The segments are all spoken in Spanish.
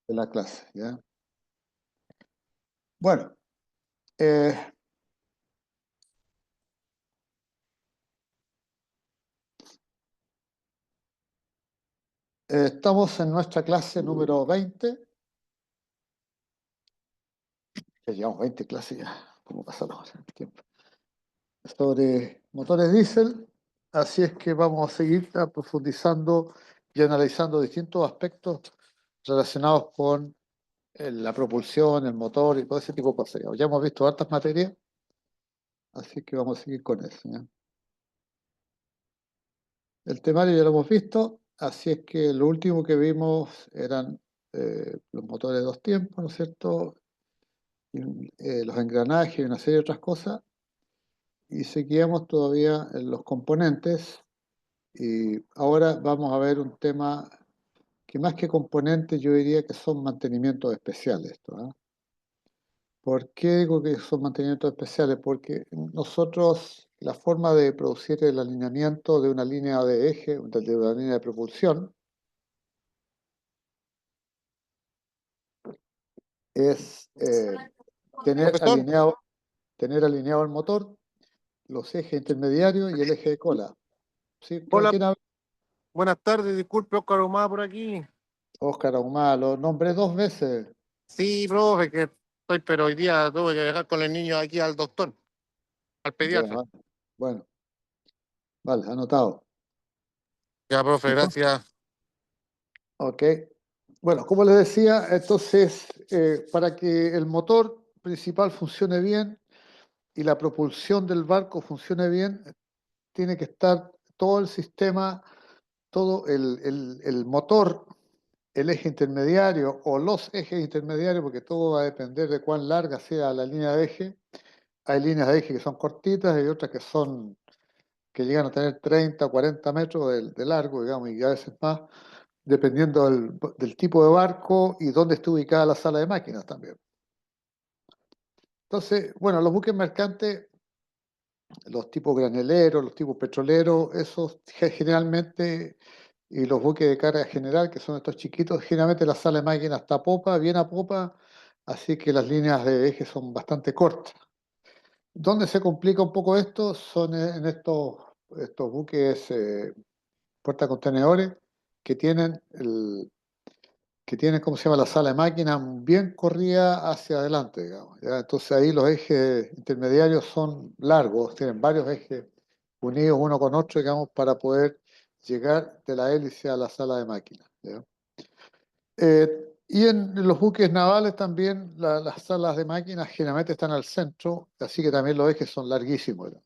de la clase, ¿ya? Bueno, eh, estamos en nuestra clase número 20. Ya llevamos 20 clases ya, como pasa ahora el tiempo. Sobre motores diésel, así es que vamos a seguir profundizando y analizando distintos aspectos relacionados con la propulsión, el motor y todo ese tipo de cosas. Ya hemos visto hartas materias, así que vamos a seguir con eso, ¿ya? El temario ya lo hemos visto, así es que lo último que vimos eran los motores de dos tiempos, ¿no es cierto? Y, los engranajes y una serie de otras cosas, y seguíamos todavía en los componentes, y ahora vamos a ver un tema que más que componentes yo diría que son mantenimientos especiales. Esto, ¿ah? ¿Por qué digo que son mantenimientos especiales? Porque nosotros, la forma de producir el alineamiento de una línea de eje, de una línea de propulsión, es Profesor, tener alineado el motor, los ejes intermediarios y el eje de cola. ¿Sí? hola, ¿Quién habla? buenas tardes, disculpe, Oscar Humada por aquí. Óscar Ahumada, lo nombré dos veces. Sí, profe, que estoy, pero hoy día tuve que dejar con el niño aquí al doctor, al Ya, pediatra. bueno, vale, anotado. Ya, profe, Entonces, gracias. ok. Bueno, como les decía, entonces, para que el motor principal funcione bien y la propulsión del barco funcione bien, tiene que estar todo el sistema, todo el motor, el eje intermediario o los ejes intermediarios, porque todo va a depender de cuán larga sea la línea de eje. Hay líneas de eje que son cortitas y otras que llegan a tener 30 o 40 metros de largo, digamos, y a veces más, dependiendo del tipo de barco y dónde esté ubicada la sala de máquinas también. Entonces, bueno, los buques mercantes, los tipos graneleros, los tipos petroleros, esos generalmente, y los buques de carga general, que son estos chiquitos, generalmente la sala de máquinas está a popa, bien a popa, así que las líneas de eje son bastante cortas. ¿Dónde se complica un poco esto? Son en estos buques portacontenedores que tienen ¿cómo se llama? La sala de máquinas bien corrida hacia adelante, digamos, ¿ya? Entonces ahí los ejes intermediarios son largos, tienen varios ejes unidos uno con otro, digamos, para poder llegar de la hélice a la sala de máquinas, ¿ya? Y en los buques navales también las salas de máquinas generalmente están al centro, así que también los ejes son larguísimos, ¿ya?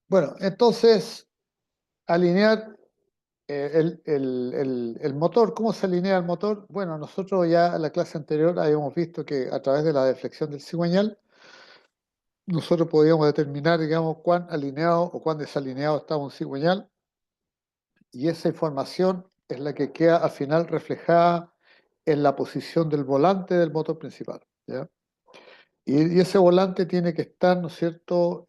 Bueno, entonces, alinear el motor. ¿Cómo se alinea el motor? Bueno, nosotros ya en la clase anterior habíamos visto que a través de la deflexión del cigüeñal, nosotros podíamos determinar, digamos, cuán alineado o cuán desalineado estaba un cigüeñal, y esa información es la que queda al final reflejada en la posición del volante del motor principal, ¿ya? Y ese volante tiene que estar, ¿no es cierto?,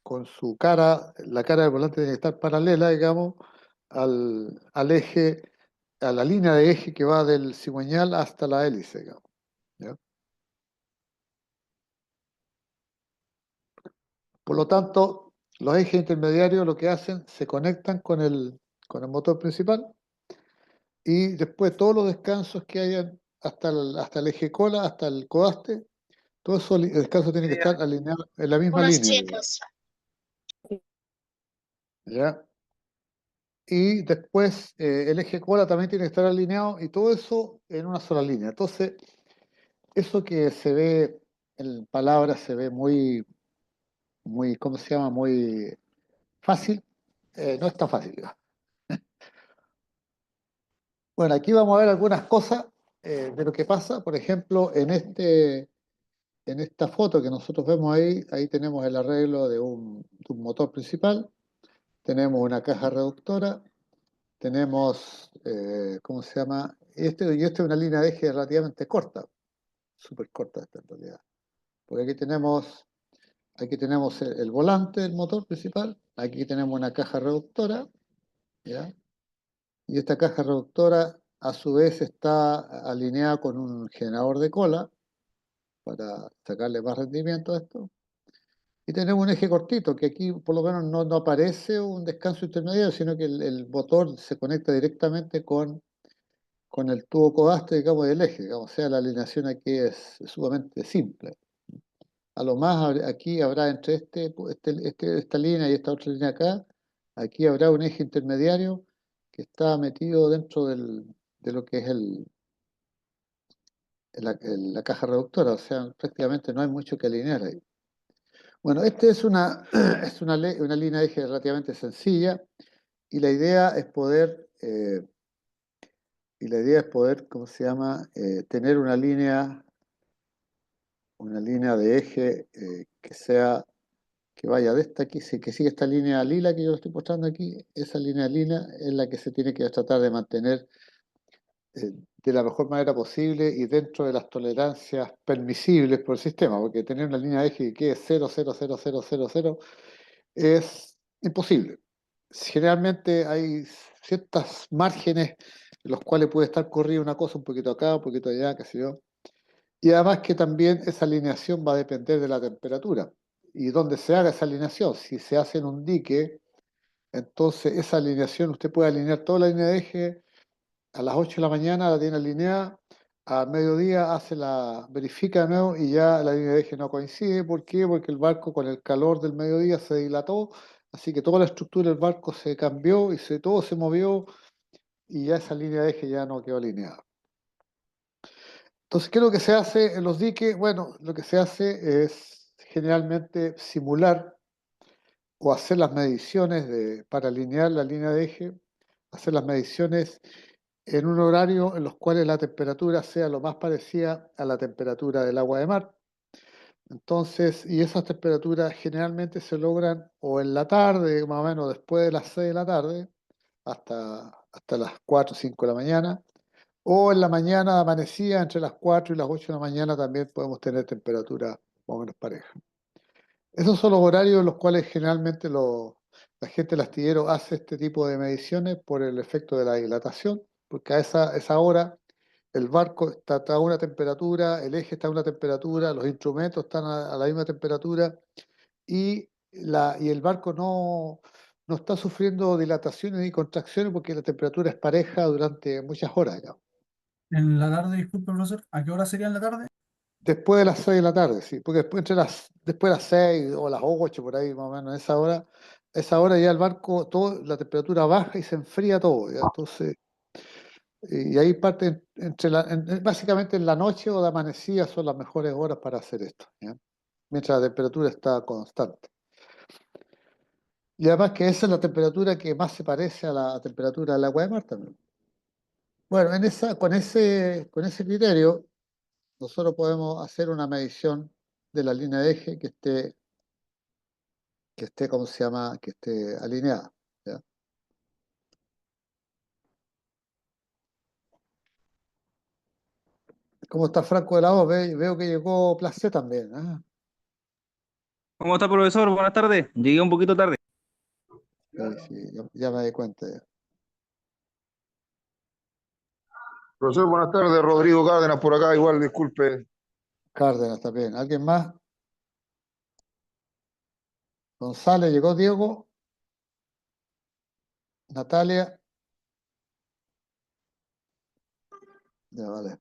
con su cara, la cara del volante tiene que estar paralela, digamos, al eje, a la línea de eje que va del cigüeñal hasta la hélice, digamos, ¿ya? Por lo tanto, los ejes intermediarios lo que hacen, se conectan con el motor principal, y después todos los descansos que hayan hasta el eje cola, hasta el codaste, todos esos descansos tienen que estar alineados en la misma Unos línea, digamos, chicos. ¿ya? Y después el eje cola también tiene que estar alineado, y todo eso en una sola línea. Entonces, eso que se ve en palabras se ve muy, ¿cómo se llama? Muy fácil, no es tan fácil, digamos. Bueno, aquí vamos a ver algunas cosas de lo que pasa. Por ejemplo, en esta foto que nosotros vemos ahí tenemos el arreglo de un motor principal, tenemos una caja reductora, tenemos, ¿cómo se llama? Y esta es una línea de eje relativamente corta, súper corta esta en realidad. Porque aquí tenemos el volante del motor principal, aquí tenemos una caja reductora, ¿ya? Y esta caja reductora a su vez está alineada con un generador de cola para sacarle más rendimiento a esto. Y tenemos un eje cortito, que aquí por lo menos no aparece un descanso intermediario, sino que el motor se conecta directamente con el tubo codaste, digamos, del eje. Digamos, o sea, la alineación aquí es sumamente simple. A lo más aquí habrá entre esta línea y esta otra línea acá, aquí habrá un eje intermediario que está metido dentro de lo que es la caja reductora, o sea, prácticamente no hay mucho que alinear ahí. Bueno, esta es una línea de eje relativamente sencilla y la idea es poder, ¿cómo se llama?, tener una línea de eje que vaya de esta aquí, que sigue esta línea lila que yo estoy mostrando aquí. Esa línea lila es la que se tiene que tratar de mantener de la mejor manera posible y dentro de las tolerancias permisibles por el sistema, porque tener una línea de eje que quede 0,00000 es imposible. Generalmente hay ciertos márgenes en los cuales puede estar corrida una cosa un poquito acá, un poquito allá, qué sé yo. Y además que también esa alineación va a depender de la temperatura y dónde se haga esa alineación. Si se hace en un dique, entonces esa alineación usted puede alinear toda la línea de eje a las 8 de la mañana, la tiene alineada, a mediodía verifica de nuevo y ya la línea de eje no coincide. ¿Por qué? Porque el barco con el calor del mediodía se dilató, así que toda la estructura del barco se cambió y todo se movió y ya esa línea de eje ya no quedó alineada. Entonces, ¿qué es lo que se hace en los diques? Bueno, lo que se hace es generalmente simular o hacer las mediciones para alinear la línea de eje, hacer las mediciones en un horario en los cuales la temperatura sea lo más parecida a la temperatura del agua de mar. Entonces, y esas temperaturas generalmente se logran o en la tarde, más o menos después de las 6 de la tarde, hasta las 4 o 5 de la mañana, o en la mañana amanecía entre las 4 y las 8 de la mañana también podemos tener temperaturas más o menos parejas. Esos son los horarios en los cuales generalmente la gente del astillero hace este tipo de mediciones por el efecto de la dilatación, porque a esa hora el barco está a una temperatura, el eje está a una temperatura, los instrumentos están a la misma temperatura y, y el barco no está sufriendo dilataciones ni contracciones porque la temperatura es pareja durante muchas horas ya. En la tarde, disculpe, profesor, ¿a qué hora sería en la tarde? Después de las 6 de la tarde, sí, porque después de las 6 o las 8 por ahí más o menos, esa hora ya el barco, la temperatura baja y se enfría todo, ¿ya? Entonces, y ahí parte básicamente en la noche o de amanecida son las mejores horas para hacer esto, ¿ya? Mientras la temperatura está constante. Y además que esa es la temperatura que más se parece a la temperatura del agua de mar también. Bueno, con ese criterio, nosotros podemos hacer una medición de la línea de eje que esté, ¿cómo se llama?, que esté alineada, ¿ya? ¿Cómo está Franco de la O? Veo que llegó Placé también, ¿ah? ¿Cómo está, profesor? Buenas tardes. Llegué un poquito tarde. Sí, sí, ya me di cuenta ya. Profesor, buenas tardes. Rodrigo Cárdenas por acá, igual, disculpe. Cárdenas también. ¿Alguien más? González, llegó Diego, Natalia. Ya, vale.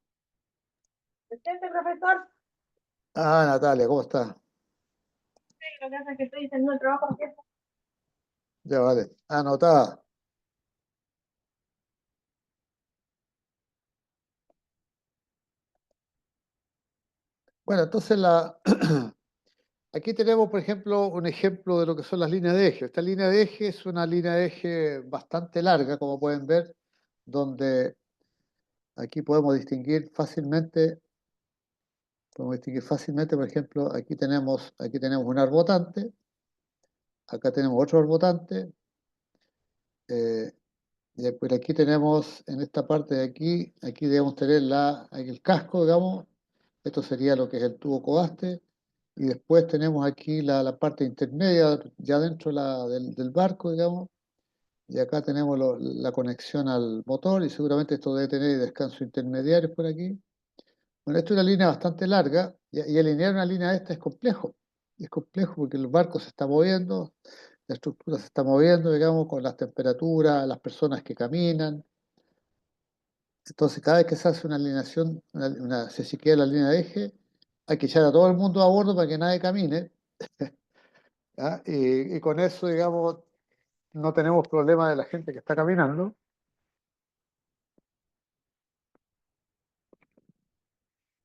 Presente, profesor. Ah, Natalia, ¿cómo está? Sí, lo que pasa es que estoy haciendo el trabajo aquí. Ya, vale. Anotada. Bueno, entonces aquí tenemos, por ejemplo, un ejemplo de lo que son las líneas de eje. Esta línea de eje es una línea de eje bastante larga, como pueden ver, donde aquí podemos distinguir fácilmente, por ejemplo, aquí tenemos un arbotante, acá tenemos otro arbotante, eh, y después aquí tenemos, en esta parte de aquí debemos tener aquí el casco, digamos, esto sería lo que es el tubo coaste, y después tenemos aquí la parte intermedia, ya dentro del barco, digamos, y acá tenemos la conexión al motor, y seguramente esto debe tener descansos intermediarios por aquí. Bueno, esto es una línea bastante larga, y alinear una línea de esta es complejo. Es complejo porque el barco se está moviendo, la estructura se está moviendo, digamos, con las temperaturas, las personas que caminan. Entonces, cada vez que se hace una alineación, se siquiera la línea de eje, hay que echar a todo el mundo a bordo para que nadie camine. ¿Ya? Y con eso, digamos, no tenemos problema de la gente que está caminando.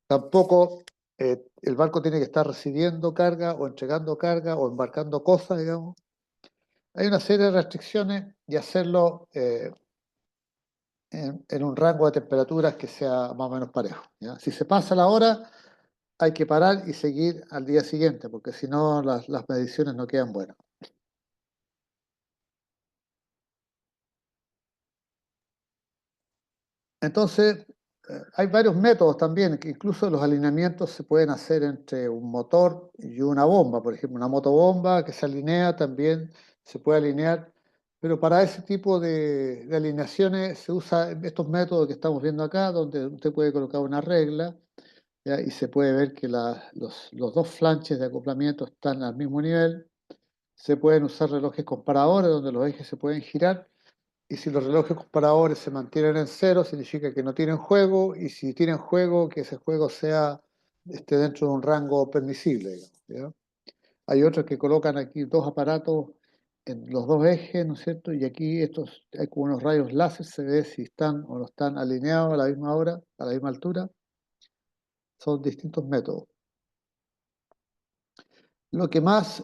Tampoco el barco tiene que estar recibiendo carga o entregando carga o embarcando cosas, digamos. Hay una serie de restricciones y hacerlo en un rango de temperaturas que sea más o menos parejo, ¿ya? Si se pasa la hora, hay que parar y seguir al día siguiente, porque si no las mediciones no quedan buenas. Entonces, hay varios métodos también, que incluso los alineamientos se pueden hacer entre un motor y una bomba, por ejemplo, una motobomba que se alinea también se puede alinear, pero para ese tipo de alineaciones se usan estos métodos que estamos viendo acá, donde usted puede colocar una regla, ¿ya? Y se puede ver que los dos flanches de acoplamiento están al mismo nivel. Se pueden usar relojes comparadores donde los ejes se pueden girar, y si los relojes comparadores se mantienen en cero, significa que no tienen juego, y si tienen juego, que ese juego esté dentro de un rango permisible, digamos, ¿ya? Hay otros que colocan aquí dos aparatos en los dos ejes, ¿no es cierto? Y aquí hay como unos rayos láser, se ve si están o no están alineados a la misma hora, a la misma altura. Son distintos métodos. Lo que más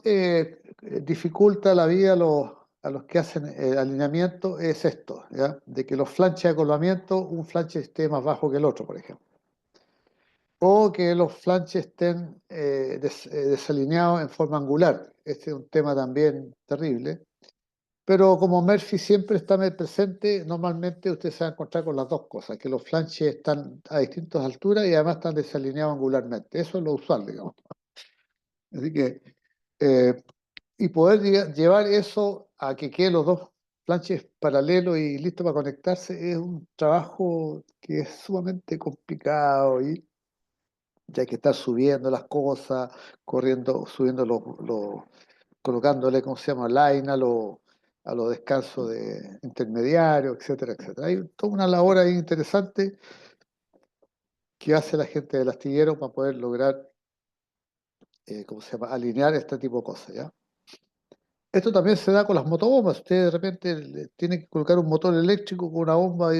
dificulta la vida a los que hacen alineamiento es esto, ¿ya? De que los flanches de acoplamiento, un flanche esté más bajo que el otro, por ejemplo. O que los flanches estén desalineados en forma angular. Este es un tema también terrible. Pero como Murphy siempre está presente, normalmente usted se va a encontrar con las dos cosas, que los flanches están a distintas alturas y además están desalineados angularmente. Eso es lo usual, digamos. Así que, y poder llevar eso a que queden los dos planches paralelos y listos para conectarse es un trabajo que es sumamente complicado, y ya hay que estar subiendo las cosas, corriendo, subiendo colocándole, ¿cómo se llama?, line a los descansos intermediarios, etcétera, etcétera. Hay toda una labor ahí interesante que hace la gente del astillero para poder lograr, ¿cómo se llama?, alinear este tipo de cosas, ¿ya? Esto también se da con las motobombas. Usted de repente tiene que colocar un motor eléctrico con una bomba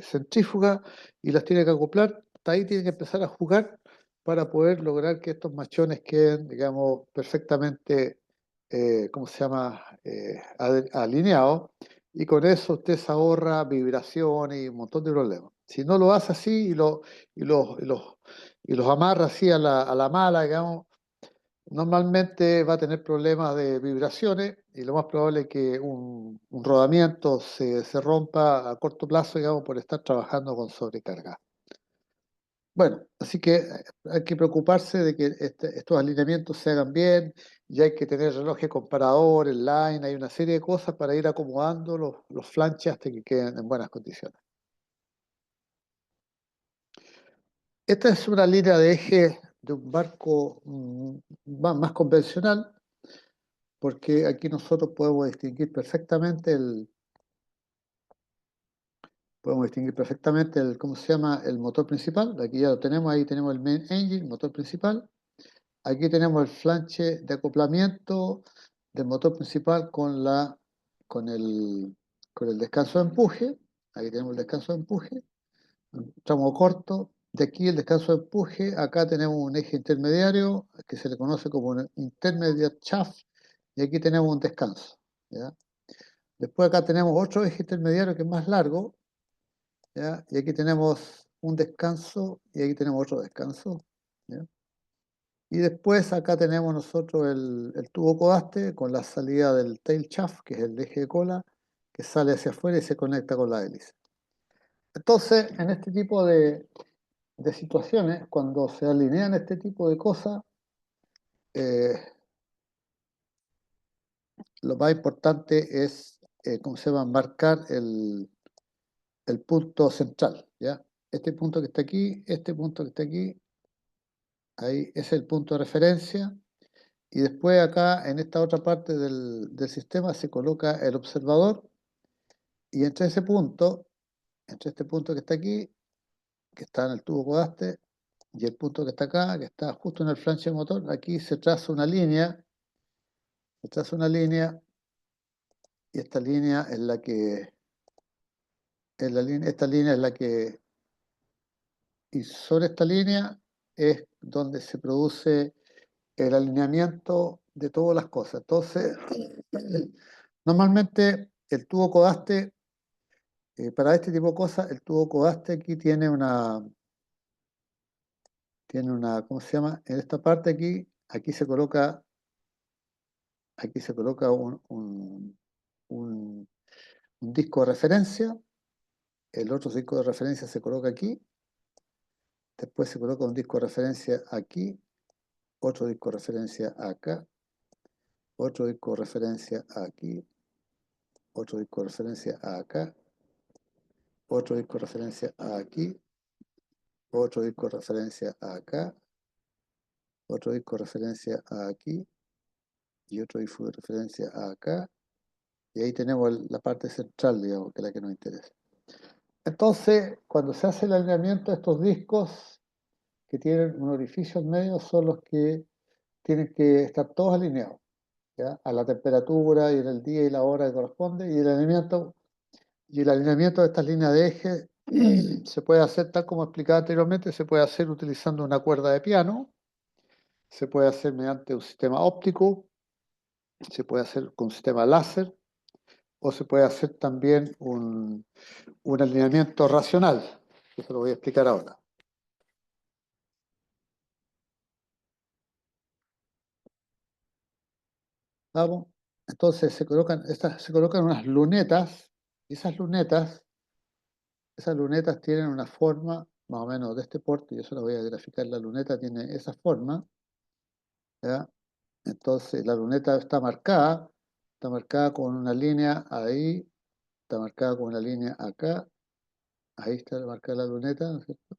centrífuga y las tiene que acoplar. Hasta ahí tiene que empezar a jugar para poder lograr que estos machones queden, digamos, perfectamente, ¿cómo se llama?, alineados. Y con eso usted se ahorra vibraciones y un montón de problemas. Si no lo hace así y los amarra así a la mala, digamos, normalmente va a tener problemas de vibraciones, y lo más probable es que un rodamiento se rompa a corto plazo, digamos, por estar trabajando con sobrecarga. Bueno, así que hay que preocuparse de que estos alineamientos se hagan bien, y hay que tener relojes comparadores, line, hay una serie de cosas para ir acomodando los flanches hasta que queden en buenas condiciones. Esta es una línea de eje de un barco más convencional, porque aquí nosotros podemos distinguir perfectamente ¿cómo se llama?, el motor principal. Aquí ya lo tenemos, ahí tenemos el main engine, motor principal. Aquí tenemos el flanche de acoplamiento del motor principal con el descanso de empuje. Ahí tenemos el descanso de empuje, un tramo corto. De aquí el descanso de empuje. Acá tenemos un eje intermediario que se le conoce como un intermediate shaft, y aquí tenemos un descanso, ¿ya? Después acá tenemos otro eje intermediario que es más largo, ¿ya? Y aquí tenemos un descanso y aquí tenemos otro descanso, ¿ya? Y después acá tenemos nosotros el tubo codaste con la salida del tail shaft, que es el eje de cola, que sale hacia afuera y se conecta con la hélice. Entonces, en este tipo de situaciones, cuando se alinean este tipo de cosas, lo más importante es ¿cómo se llama? Marcar el punto central, ¿ya? Este punto que está aquí, este punto que está aquí, ahí es el punto de referencia. Y después acá, en esta otra parte del sistema, se coloca el observador. Y entre ese punto, entre este punto que está aquí, que está en el tubo codaste, y el punto que está acá, que está justo en el flanche del motor, aquí se traza una línea, y esta línea es la que, esta línea es la que, y sobre esta línea es donde se produce el alineamiento de todas las cosas. Entonces, normalmente el tubo codaste, para este tipo de cosas, el tubo codaste aquí tiene una, ¿cómo se llama? En esta parte aquí se coloca un disco de referencia, el otro disco de referencia se coloca aquí, después se coloca un disco de referencia aquí, otro disco de referencia acá, otro disco de referencia aquí, otro disco de referencia acá, otro disco de referencia aquí, otro disco de referencia acá, otro disco de referencia aquí y otro disco de referencia acá. Y ahí tenemos la parte central, digamos, que es la que nos interesa. Entonces, cuando se hace el alineamiento, estos discos que tienen un orificio en medio son los que tienen que estar todos alineados, ¿ya? A la temperatura y en el día y la hora que corresponde. Y el alineamiento de estas líneas de eje se puede hacer, tal como explicaba anteriormente, se puede hacer utilizando una cuerda de piano, se puede hacer mediante un sistema óptico, se puede hacer con un sistema láser, o se puede hacer también un alineamiento racional. Eso lo voy a explicar ahora. ¿Vamos? Entonces se colocan unas lunetas, y esas lunetas tienen una forma más o menos de este porte, yo se la voy a graficar, la luneta tiene esa forma, ¿ya? Entonces la luneta está marcada con una línea ahí, está marcada con una línea acá, ahí está marcada la luneta, ¿no es cierto?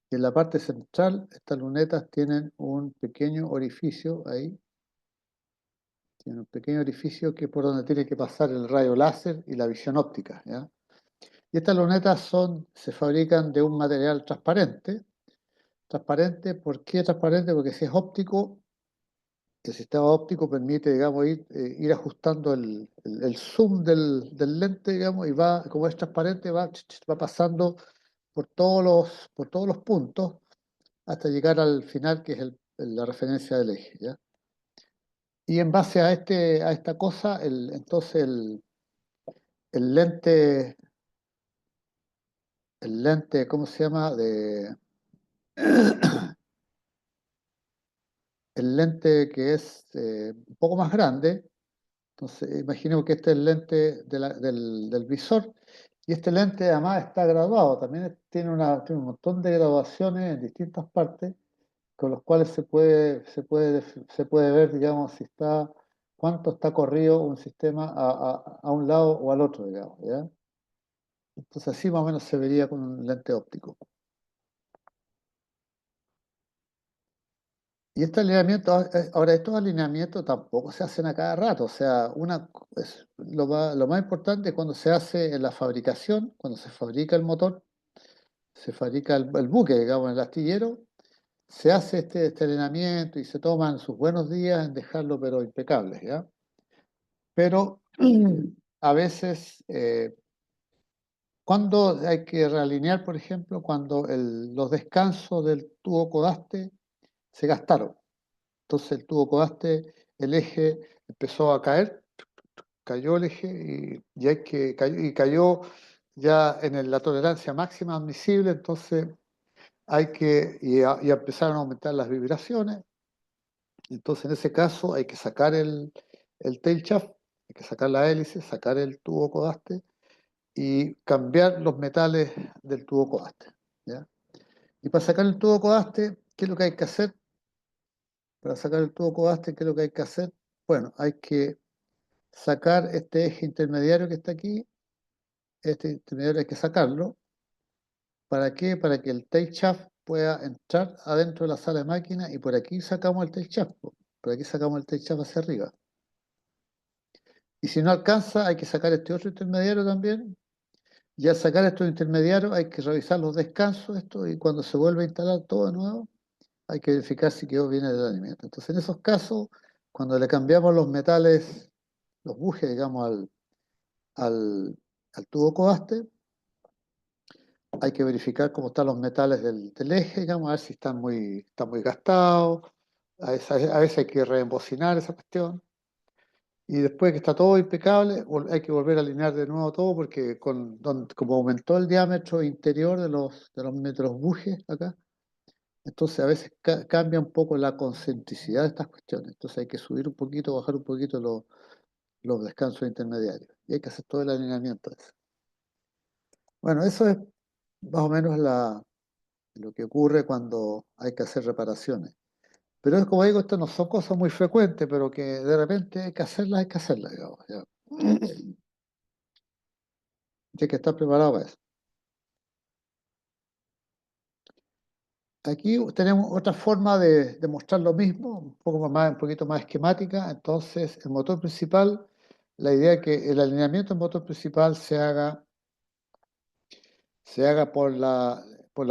Y en la parte central, estas lunetas tienen un pequeño orificio ahí, tienen un pequeño orificio que es por donde tiene que pasar el rayo láser y la visión óptica, ¿ya? Y estas lunetas se fabrican de un material transparente. Transparente, ¿por qué transparente? Porque si es óptico, el sistema óptico permite, digamos, ir ajustando el zoom del lente, digamos, y como es transparente, va pasando por todos los puntos hasta llegar al final, que es la referencia del eje, ¿ya? Y en base a esta cosa, entonces el lente, ¿cómo se llama? El lente que es un poco más grande. Entonces, imaginemos que este es el lente del visor, y este lente además está graduado, también tiene un montón de graduaciones en distintas partes, con los cuales se puede ver, digamos, cuánto está corrido un sistema a un lado o al otro, digamos, ¿ya? Entonces así más o menos se vería con un lente óptico. Y este alineamiento, ahora estos alineamientos tampoco se hacen a cada rato, o sea, lo más importante es cuando se hace en la fabricación, cuando se fabrica el motor, se fabrica el buque, digamos, el astillero, se hace este alineamiento y se toman sus buenos días en dejarlo pero impecable, ¿ya? Pero a veces, cuando hay que realinear, por ejemplo, cuando los descansos del tubo codaste se gastaron. Entonces el tubo codaste, el eje empezó a caer, cayó el eje cayó ya en la tolerancia máxima admisible, entonces y empezaron a aumentar las vibraciones. Entonces en ese caso hay que sacar el tail shaft, hay que sacar la hélice, sacar el tubo codaste y cambiar los metales del tubo codaste, ¿ya? Y para sacar el tubo codaste, ¿qué es lo que hay que hacer? Para sacar el tubo codaste, ¿qué es lo que hay que hacer? Bueno, hay que sacar este eje intermediario que está aquí. Este intermediario hay que sacarlo. ¿Para qué? Para que el tail shaft pueda entrar adentro de la sala de máquina y por aquí sacamos el tail shaft. Por aquí sacamos el tail shaft hacia arriba. Y si no alcanza, hay que sacar este otro intermediario también. Y al sacar estos intermediarios hay que revisar los descansos y cuando se vuelve a instalar todo de nuevo, hay que verificar si quedó bien el alineamiento. Entonces, en esos casos, cuando le cambiamos los metales, los bujes, digamos, al tubo coaste, hay que verificar cómo están los metales del eje, digamos, a ver si están muy gastados. A veces hay que reembocinar esa cuestión. Y después que está todo impecable, hay que volver a alinear de nuevo todo porque como aumentó el diámetro interior de los metros bujes acá, entonces a veces cambia un poco la concentricidad de estas cuestiones. Entonces hay que subir un poquito, bajar un poquito los descansos intermediarios. Y hay que hacer todo el alineamiento de eso. Bueno, eso es más o menos lo que ocurre cuando hay que hacer reparaciones. Pero es como digo, esto no son cosas muy frecuentes, pero que de repente hay que hacerlas, digamos, ya. Hay que estar preparado para eso. Aquí tenemos otra forma de mostrar lo mismo, un poquito más esquemática. Entonces, el motor principal, la idea es que el alineamiento del motor principal se haga por la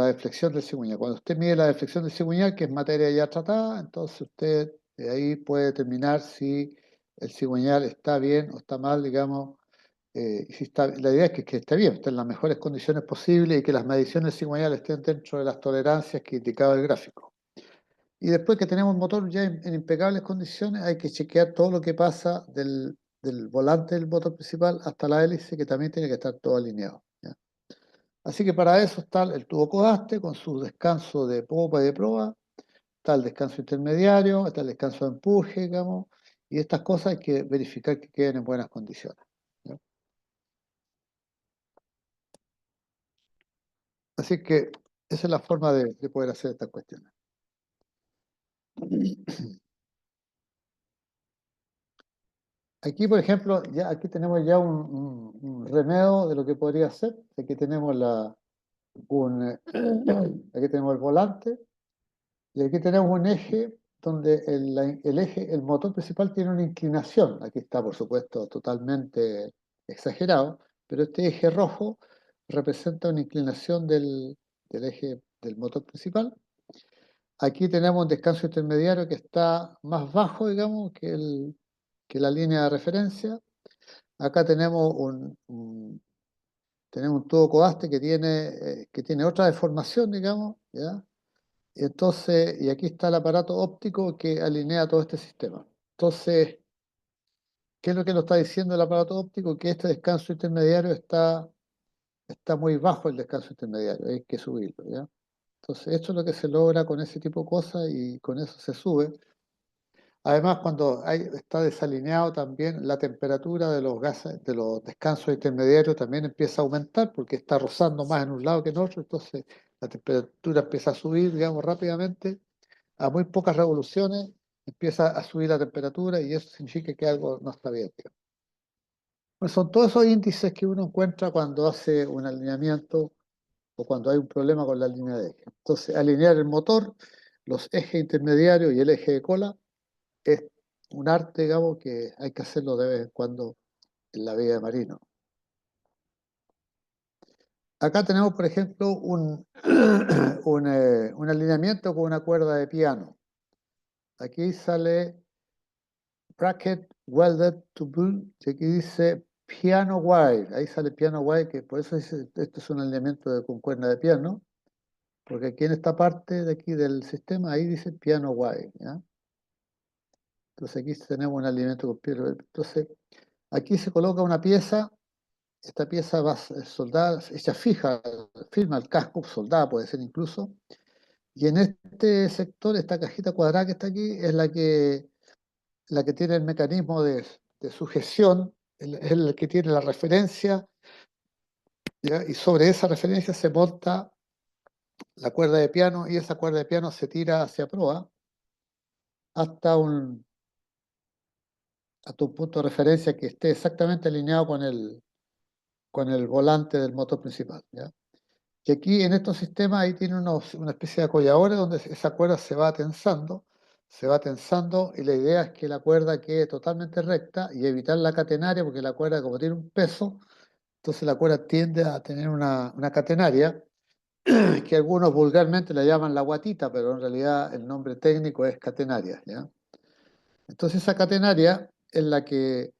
deflexión del cigüeñal. Cuando usted mide la deflexión del cigüeñal, que es materia ya tratada, entonces usted de ahí puede determinar si el cigüeñal está bien o está mal, digamos. La idea es que esté bien, esté en las mejores condiciones posibles y que las mediciones cigüeñal estén dentro de las tolerancias que indicaba el gráfico. Y después que tenemos el motor ya en impecables condiciones, hay que chequear todo lo que pasa del volante del motor principal hasta la hélice, que también tiene que estar todo alineado, ¿ya? Así que para eso está el tubo codaste con su descanso de popa y de proa, está el descanso intermediario, está el descanso de empuje, digamos, y estas cosas hay que verificar que queden en buenas condiciones, ¿ya? Así que esa es la forma de poder hacer estas cuestiones. Aquí, por ejemplo, aquí tenemos ya un remedio de lo que podría ser. Aquí tenemos aquí tenemos el volante y aquí tenemos un eje donde el motor principal tiene una inclinación. Aquí está, por supuesto, totalmente exagerado, pero este eje rojo representa una inclinación del eje del motor principal. Aquí tenemos un descanso intermediario que está más bajo, digamos, que la línea de referencia. Acá tenemos tenemos un tubo codaste que tiene otra deformación, digamos, ¿ya? Y aquí está el aparato óptico que alinea todo este sistema. Entonces, ¿qué es lo que nos está diciendo el aparato óptico? Que este descanso intermediario está muy bajo, el descanso intermediario, hay que subirlo, ¿ya? Entonces, esto es lo que se logra con ese tipo de cosas y con eso se sube. Además, cuando está desalineado también, la temperatura de los gases, de los descansos intermediarios también empieza a aumentar porque está rozando más en un lado que en otro, entonces la temperatura empieza a subir, digamos, rápidamente. A muy pocas revoluciones empieza a subir la temperatura y eso significa que algo no está bien, digamos. Pues son todos esos índices que uno encuentra cuando hace un alineamiento o cuando hay un problema con la línea de eje. Entonces, alinear el motor, los ejes intermediarios y el eje de cola es un arte, digamos, que hay que hacerlo de vez en cuando en la vida de marino. Acá tenemos, por ejemplo, un alineamiento con una cuerda de piano. Aquí sale bracket welded to boot, y aquí dice piano wire. Ahí sale piano wire, que por eso dice, esto es un alineamiento con cuerda de piano, porque aquí en esta parte de aquí del sistema, ahí dice piano wire, ¿ya? Entonces aquí tenemos un alineamiento con piano. Entonces, aquí se coloca una pieza. Esta pieza va soldada, hecha firma el casco, soldada puede ser incluso. Y en este sector, esta cajita cuadrada que está aquí, es la que tiene el mecanismo de sujeción, es el que tiene la referencia, ¿ya? Y sobre esa referencia se monta la cuerda de piano y esa cuerda de piano se tira hacia proa hasta hasta un punto de referencia que esté exactamente alineado con el volante del motor principal, ¿ya? Y aquí en estos sistemas ahí tiene una especie de acolladores donde esa cuerda se va tensando y la idea es que la cuerda quede totalmente recta y evitar la catenaria porque la cuerda como tiene un peso, entonces la cuerda tiende a tener una catenaria que algunos vulgarmente la llaman la guatita, pero en realidad el nombre técnico es catenaria, ¿ya? Entonces esa catenaria es la que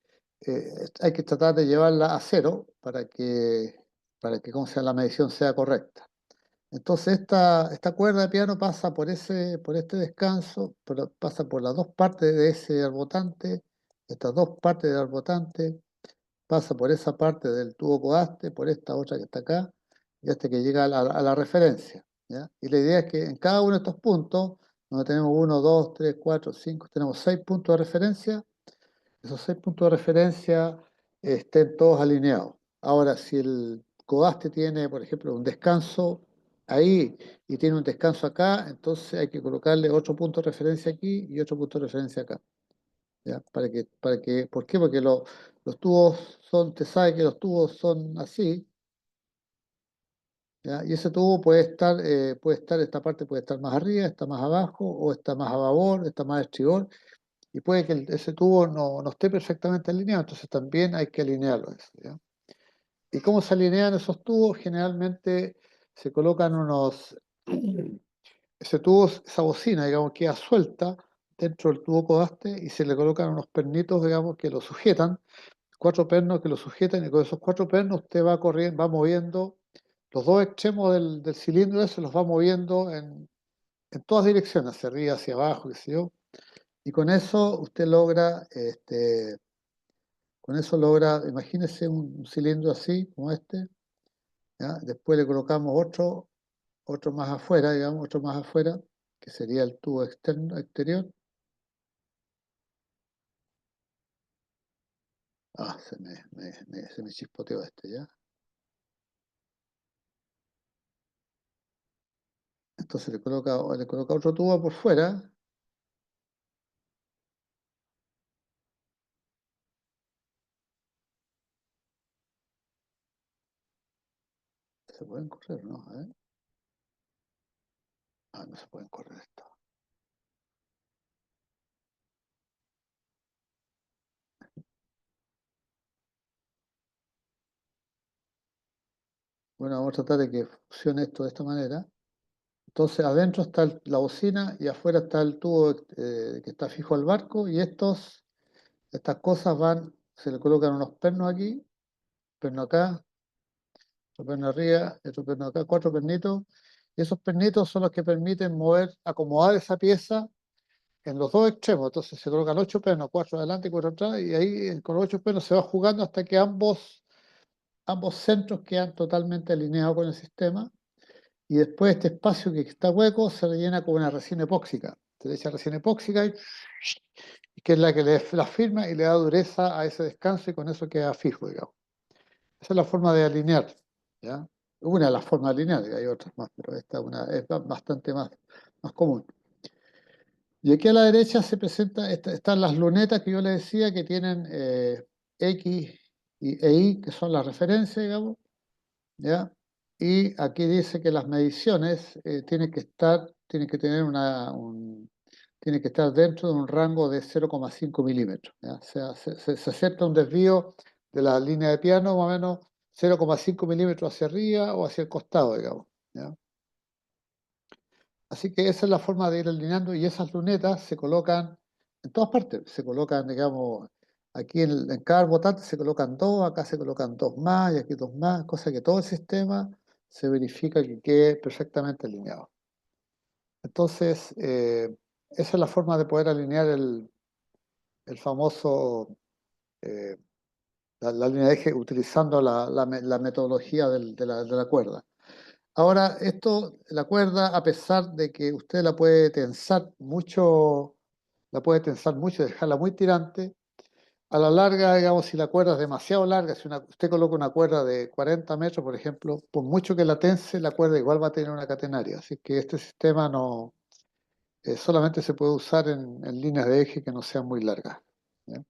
hay que tratar de llevarla a cero ¿cómo sea, la medición sea correcta. Entonces esta cuerda de piano pasa por este descanso, pasa por las dos partes de ese arbotante, estas dos partes del arbotante, pasa por esa parte del tubo codaste, por esta otra que está acá, y hasta que llega a la referencia, ¿ya? Y la idea es que en cada uno de estos puntos, donde tenemos 1, 2, 3, 4, 5, tenemos 6 puntos de referencia, esos 6 puntos de referencia estén todos alineados. Ahora, si el codaste tiene, por ejemplo, un descanso ahí y tiene un descanso acá, entonces hay que colocarle otro punto de referencia aquí y otro punto de referencia acá, ¿ya? ¿Por qué? Porque los tubos te sabe que los tubos son así, ¿ya? Y ese tubo esta parte puede estar más arriba, está más abajo, o está más a babor, está más a estribor, y puede que ese tubo no esté perfectamente alineado, entonces también hay que alinearlo, eso, ¿ya? ¿Y cómo se alinean esos tubos? Generalmente se colocan ese tubo, esa bocina, digamos, queda suelta dentro del tubo codaste y se le colocan unos pernitos, digamos, que lo sujetan, 4 pernos que lo sujetan, y con esos 4 pernos usted va corriendo, va moviendo los dos extremos del cilindro, se los va moviendo en todas direcciones, hacia arriba, hacia abajo, qué sé yo, y con eso usted logra, imagínese un cilindro así, como este, ¿ya? Después le colocamos otro más afuera, digamos, otro más afuera, que sería el tubo exterior. Ah, se me chispoteó este, ¿ya? Entonces le coloca otro tubo por fuera. ¿Se pueden correr, no? A ver. Ah, no se pueden correr esto. Bueno, vamos a tratar de que funcione esto de esta manera. Entonces adentro está la bocina y afuera está el tubo que está fijo al barco y estas cosas se le colocan unos pernos aquí, perno acá, otro perno arriba, otro perno acá, 4 pernitos. Y esos pernitos son los que permiten acomodar esa pieza en los dos extremos. Entonces se colocan 8 pernos, 4 adelante y 4 atrás, y ahí con los 8 pernos se va jugando hasta que ambos centros quedan totalmente alineados con el sistema. Y después este espacio que está hueco se rellena con una resina epóxica. Se le echa resina epóxica y que es la que la firma y le da dureza a ese descanso y con eso queda fijo, digamos. Esa es la forma de alinear, ¿ya? Una de las formas de alinear, hay otras más, pero esta es bastante más común. Y aquí a la derecha están las lunetas que yo les decía que tienen X e Y, que son las referencias, digamos, ¿ya? Y aquí dice que las mediciones tienen que estar dentro de un rango de 0,5 milímetros, ¿ya? O sea, se acepta un desvío de la línea de piano más o menos 0,5 milímetros hacia arriba o hacia el costado, digamos, ¿ya? Así que esa es la forma de ir alineando y esas lunetas se colocan en todas partes. Se colocan, digamos, aquí en cada botante se colocan 2, acá se colocan 2 más y aquí 2 más, cosa que todo el sistema se verifica que quede perfectamente alineado. Entonces, esa es la forma de poder alinear el famoso, la línea de eje utilizando la metodología de la cuerda. Ahora, la cuerda, a pesar de que usted la puede tensar mucho, dejarla muy tirante, a la larga, digamos, si la cuerda es demasiado larga, si usted coloca una cuerda de 40 metros, por ejemplo, por mucho que la tense, la cuerda igual va a tener una catenaria. Así que este sistema solamente se puede usar en líneas de eje que no sean muy largas, ¿ya?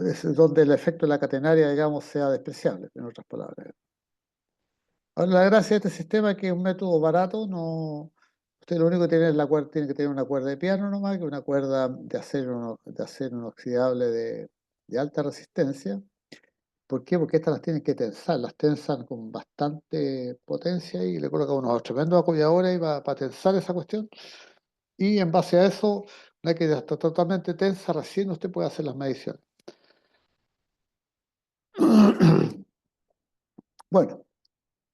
es donde el efecto de la catenaria, digamos, sea despreciable, en otras palabras. Ahora, la gracia de este sistema es que es un método barato, no, usted lo único que tiene es la cuerda, tiene que tener una cuerda de piano nomás, que es una cuerda de acero inoxidable de alta resistencia. ¿Por qué? Porque estas las tienen que tensar, las tensan con bastante potencia y le colocan unos tremendos acolladores para tensar esa cuestión. Y en base a eso, una vez que ya está totalmente tensa, recién usted puede hacer las mediciones. Bueno,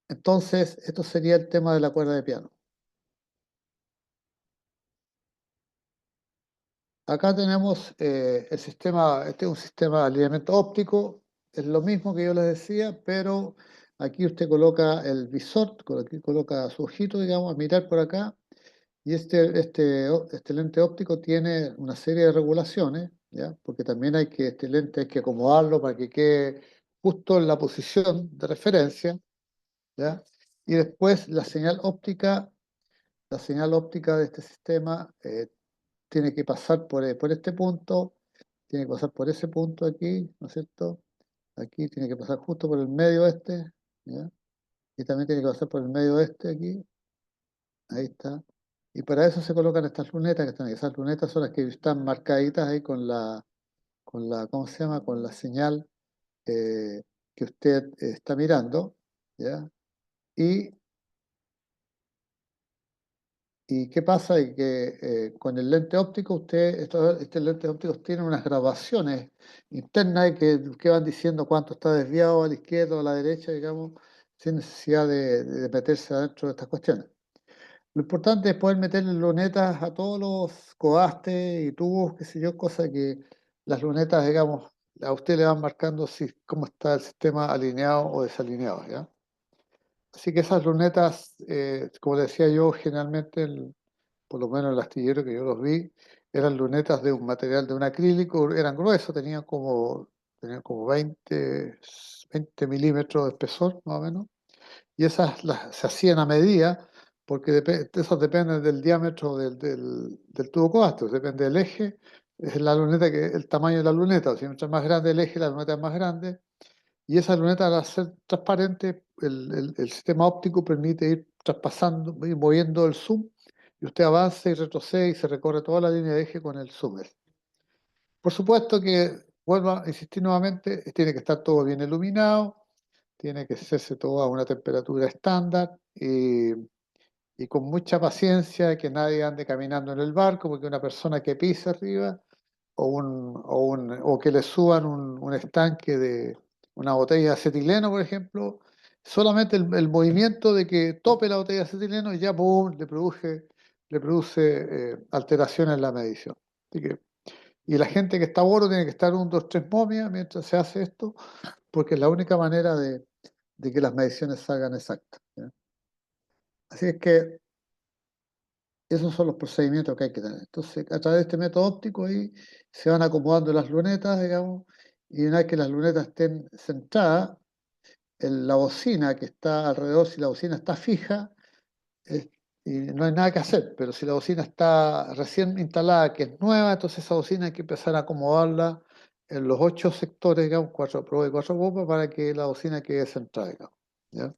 entonces, esto sería el tema de la cuerda de piano. Acá tenemos el sistema, este es un sistema de alineamiento óptico, es lo mismo que yo les decía, pero aquí usted coloca el visor, aquí coloca su ojito, digamos, a mirar por acá, y este lente óptico tiene una serie de regulaciones, ¿ya? Porque también este lente hay que acomodarlo para que quede justo en la posición de referencia, ¿ya? Y después la señal óptica de este sistema tiene que pasar por este punto, tiene que pasar por ese punto aquí, ¿no es cierto? Aquí tiene que pasar justo por el medio este, ¿ya? Y también tiene que pasar por el medio este aquí, ahí está. Y para eso se colocan estas lunetas que están ahí. Esas lunetas son las que están marcaditas ahí ¿cómo se llama? Con la señal que usted está mirando, ¿ya? Y ¿Y qué pasa? Y que con el lente óptico, estos lentes ópticos tienen unas grabaciones internas que van diciendo cuánto está desviado a la izquierda o a la derecha, digamos, sin necesidad de meterse adentro de estas cuestiones. Lo importante es poder meterle lunetas a todos los coastes y tubos, qué sé yo, cosa que las lunetas, digamos, a usted le van marcando cómo está el sistema alineado o desalineado, ¿ya? Así que esas lunetas, como decía yo, generalmente por lo menos el astillero que yo los vi, eran lunetas de un material de un acrílico, eran gruesos, tenían como 20 milímetros de espesor, más o menos, y esas se hacían a medida, porque esos dependen del diámetro del tubo coasto, depende del eje, es la luneta el tamaño de la luneta, o sea, mientras más grande el eje, la luneta es más grande, y esa luneta al ser transparente, el sistema óptico permite ir traspasando, ir moviendo el zoom, y usted avanza y retrocede y se recorre toda la línea de eje con el zoomer. Por supuesto que, vuelvo a insistir nuevamente, tiene que estar todo bien iluminado, tiene que hacerse todo a una temperatura estándar y con mucha paciencia, que nadie ande caminando en el barco, porque una persona que pisa arriba o que le suban un estanque de una botella de acetileno, por ejemplo, solamente el movimiento de que tope la botella de acetileno ya ¡pum! le produce alteraciones en la medición. Y la gente que está a bordo tiene que estar 1, 2, 3 momias mientras se hace esto, porque es la única manera de que las mediciones salgan exactas, ¿ya? Así es que esos son los procedimientos que hay que tener. Entonces, a través de este método óptico ahí se van acomodando las lunetas, digamos, y una vez que las lunetas estén centradas, la bocina que está alrededor, si la bocina está fija, y no hay nada que hacer, pero si la bocina está recién instalada, que es nueva, entonces esa bocina hay que empezar a acomodarla en los 8 sectores, digamos, 4 pruebas y 4 bombas, para que la bocina quede centrada, digamos, ¿ya?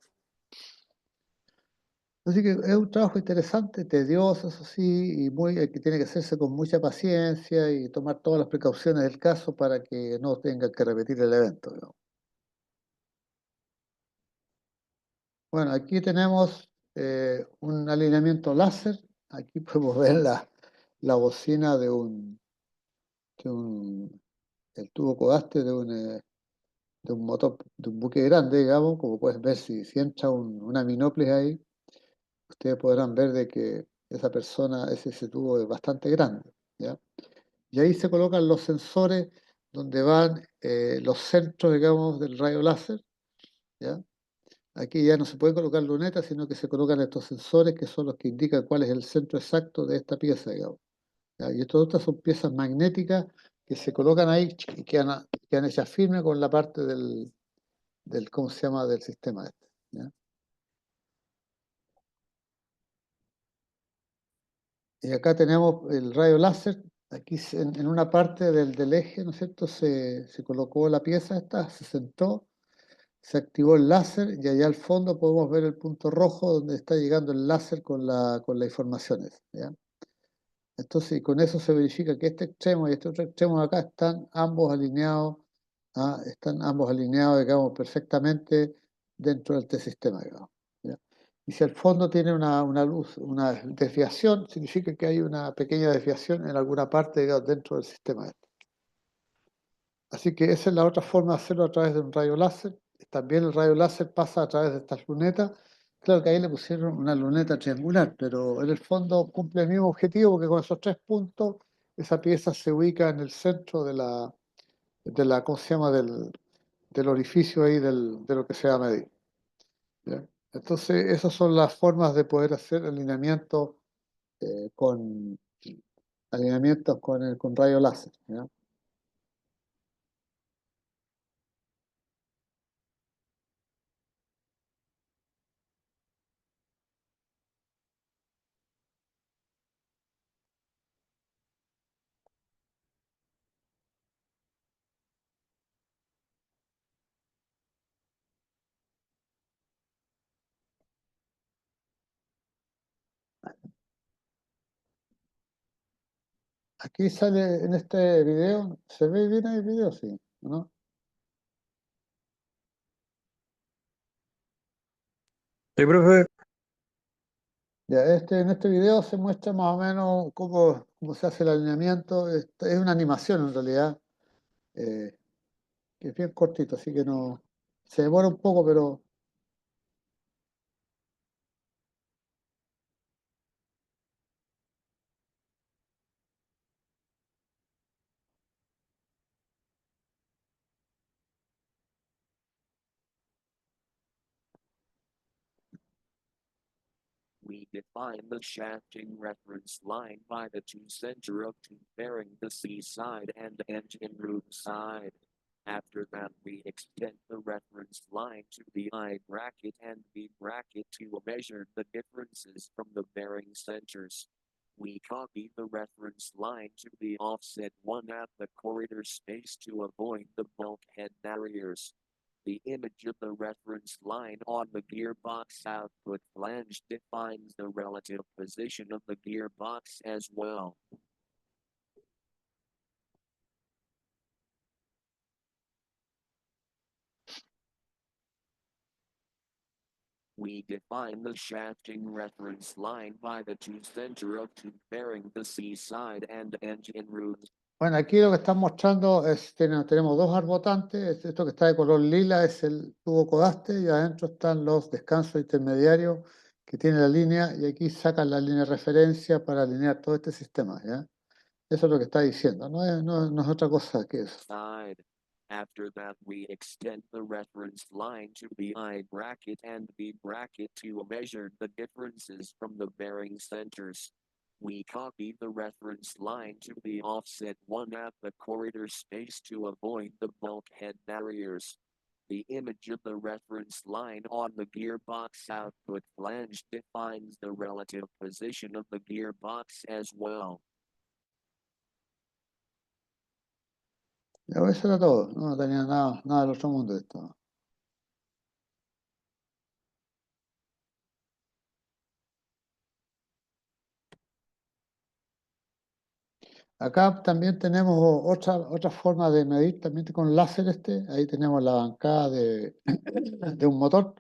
Así que es un trabajo interesante, tedioso, eso sí, y que tiene que hacerse con mucha paciencia y tomar todas las precauciones del caso para que no tenga que repetir el evento, ¿no? Bueno, aquí tenemos un alineamiento láser. Aquí podemos ver la bocina de el tubo codaste de un motor, de un buque grande, digamos, como puedes ver si entra una minóplis ahí. Ustedes podrán ver de que ese tubo es bastante grande, ¿ya? Y ahí se colocan los sensores donde van los centros, digamos, del rayo láser, ¿ya? Aquí ya no se pueden colocar lunetas, sino que se colocan estos sensores que son los que indican cuál es el centro exacto de esta pieza, digamos, ¿ya? Y estas son piezas magnéticas que se colocan ahí y quedan hechas firmes con la parte ¿cómo se llama?, del sistema este, ¿ya? Y acá tenemos el rayo láser, Aquí en una parte del eje, ¿no es cierto? Se colocó la pieza esta, se centró, se activó el láser y allá al fondo podemos ver el punto rojo donde está llegando el láser con las informaciones, ¿ya? Entonces, y con eso se verifica que este extremo y este otro extremo de acá están ambos alineados, digamos, perfectamente dentro del T-sistema, digamos, ¿ya? Y si al fondo tiene una luz, una desviación, significa que hay una pequeña desviación en alguna parte, digamos, dentro del sistema. Así que esa es la otra forma de hacerlo a través de un rayo láser. También el rayo láser pasa a través de estas lunetas. Claro que ahí le pusieron una luneta triangular, pero en el fondo cumple el mismo objetivo porque con esos 3 puntos esa pieza se ubica en el centro ¿cómo se llama? Del orificio ahí de lo que se va a medir, ¿ya? Entonces, esas son las formas de poder hacer alineamientos con con rayo láser, ¿ya? Aquí sale en este video, ¿se ve bien el video? Sí, ¿no? Sí, profe. Ya, en este video se muestra más o menos cómo se hace el alineamiento. Es una animación en realidad, eh, que es bien cortito, así que no se demora un poco, pero We define the shafting reference line by the two center of two bearing the C side and engine room side. After that, we extend the reference line to the I bracket and B bracket to measure the differences from the bearing centers. We copy the reference line to the offset 1 at the corridor space to avoid the bulkhead barriers. The image of the reference line on the gearbox output flange defines the relative position of the gearbox as well. We define the shafting reference line by the two center of two bearing the C side and engine rooms. bueno, aquí lo que están mostrando es, tenemos 2 arbotantes. Esto que está de color lila es el tubo codaste y adentro están los descansos intermediarios que tiene la línea y aquí sacan la línea de referencia para alinear todo este sistema, ¿ya? Eso es lo que está diciendo, no es otra cosa que eso. Side. After that, we extend the reference line to the I bracket and B bracket to measure the differences from the bearing centers. We copy the reference line to the offset 1 at the corridor space to avoid the bulkhead barriers. The image of the reference line on the gearbox output flange defines the relative position of the gearbox as well. Ya, eso era todo, no tenía nada del otro mundo esto. Acá también tenemos otra forma de medir, también con láser ahí tenemos la bancada de un motor,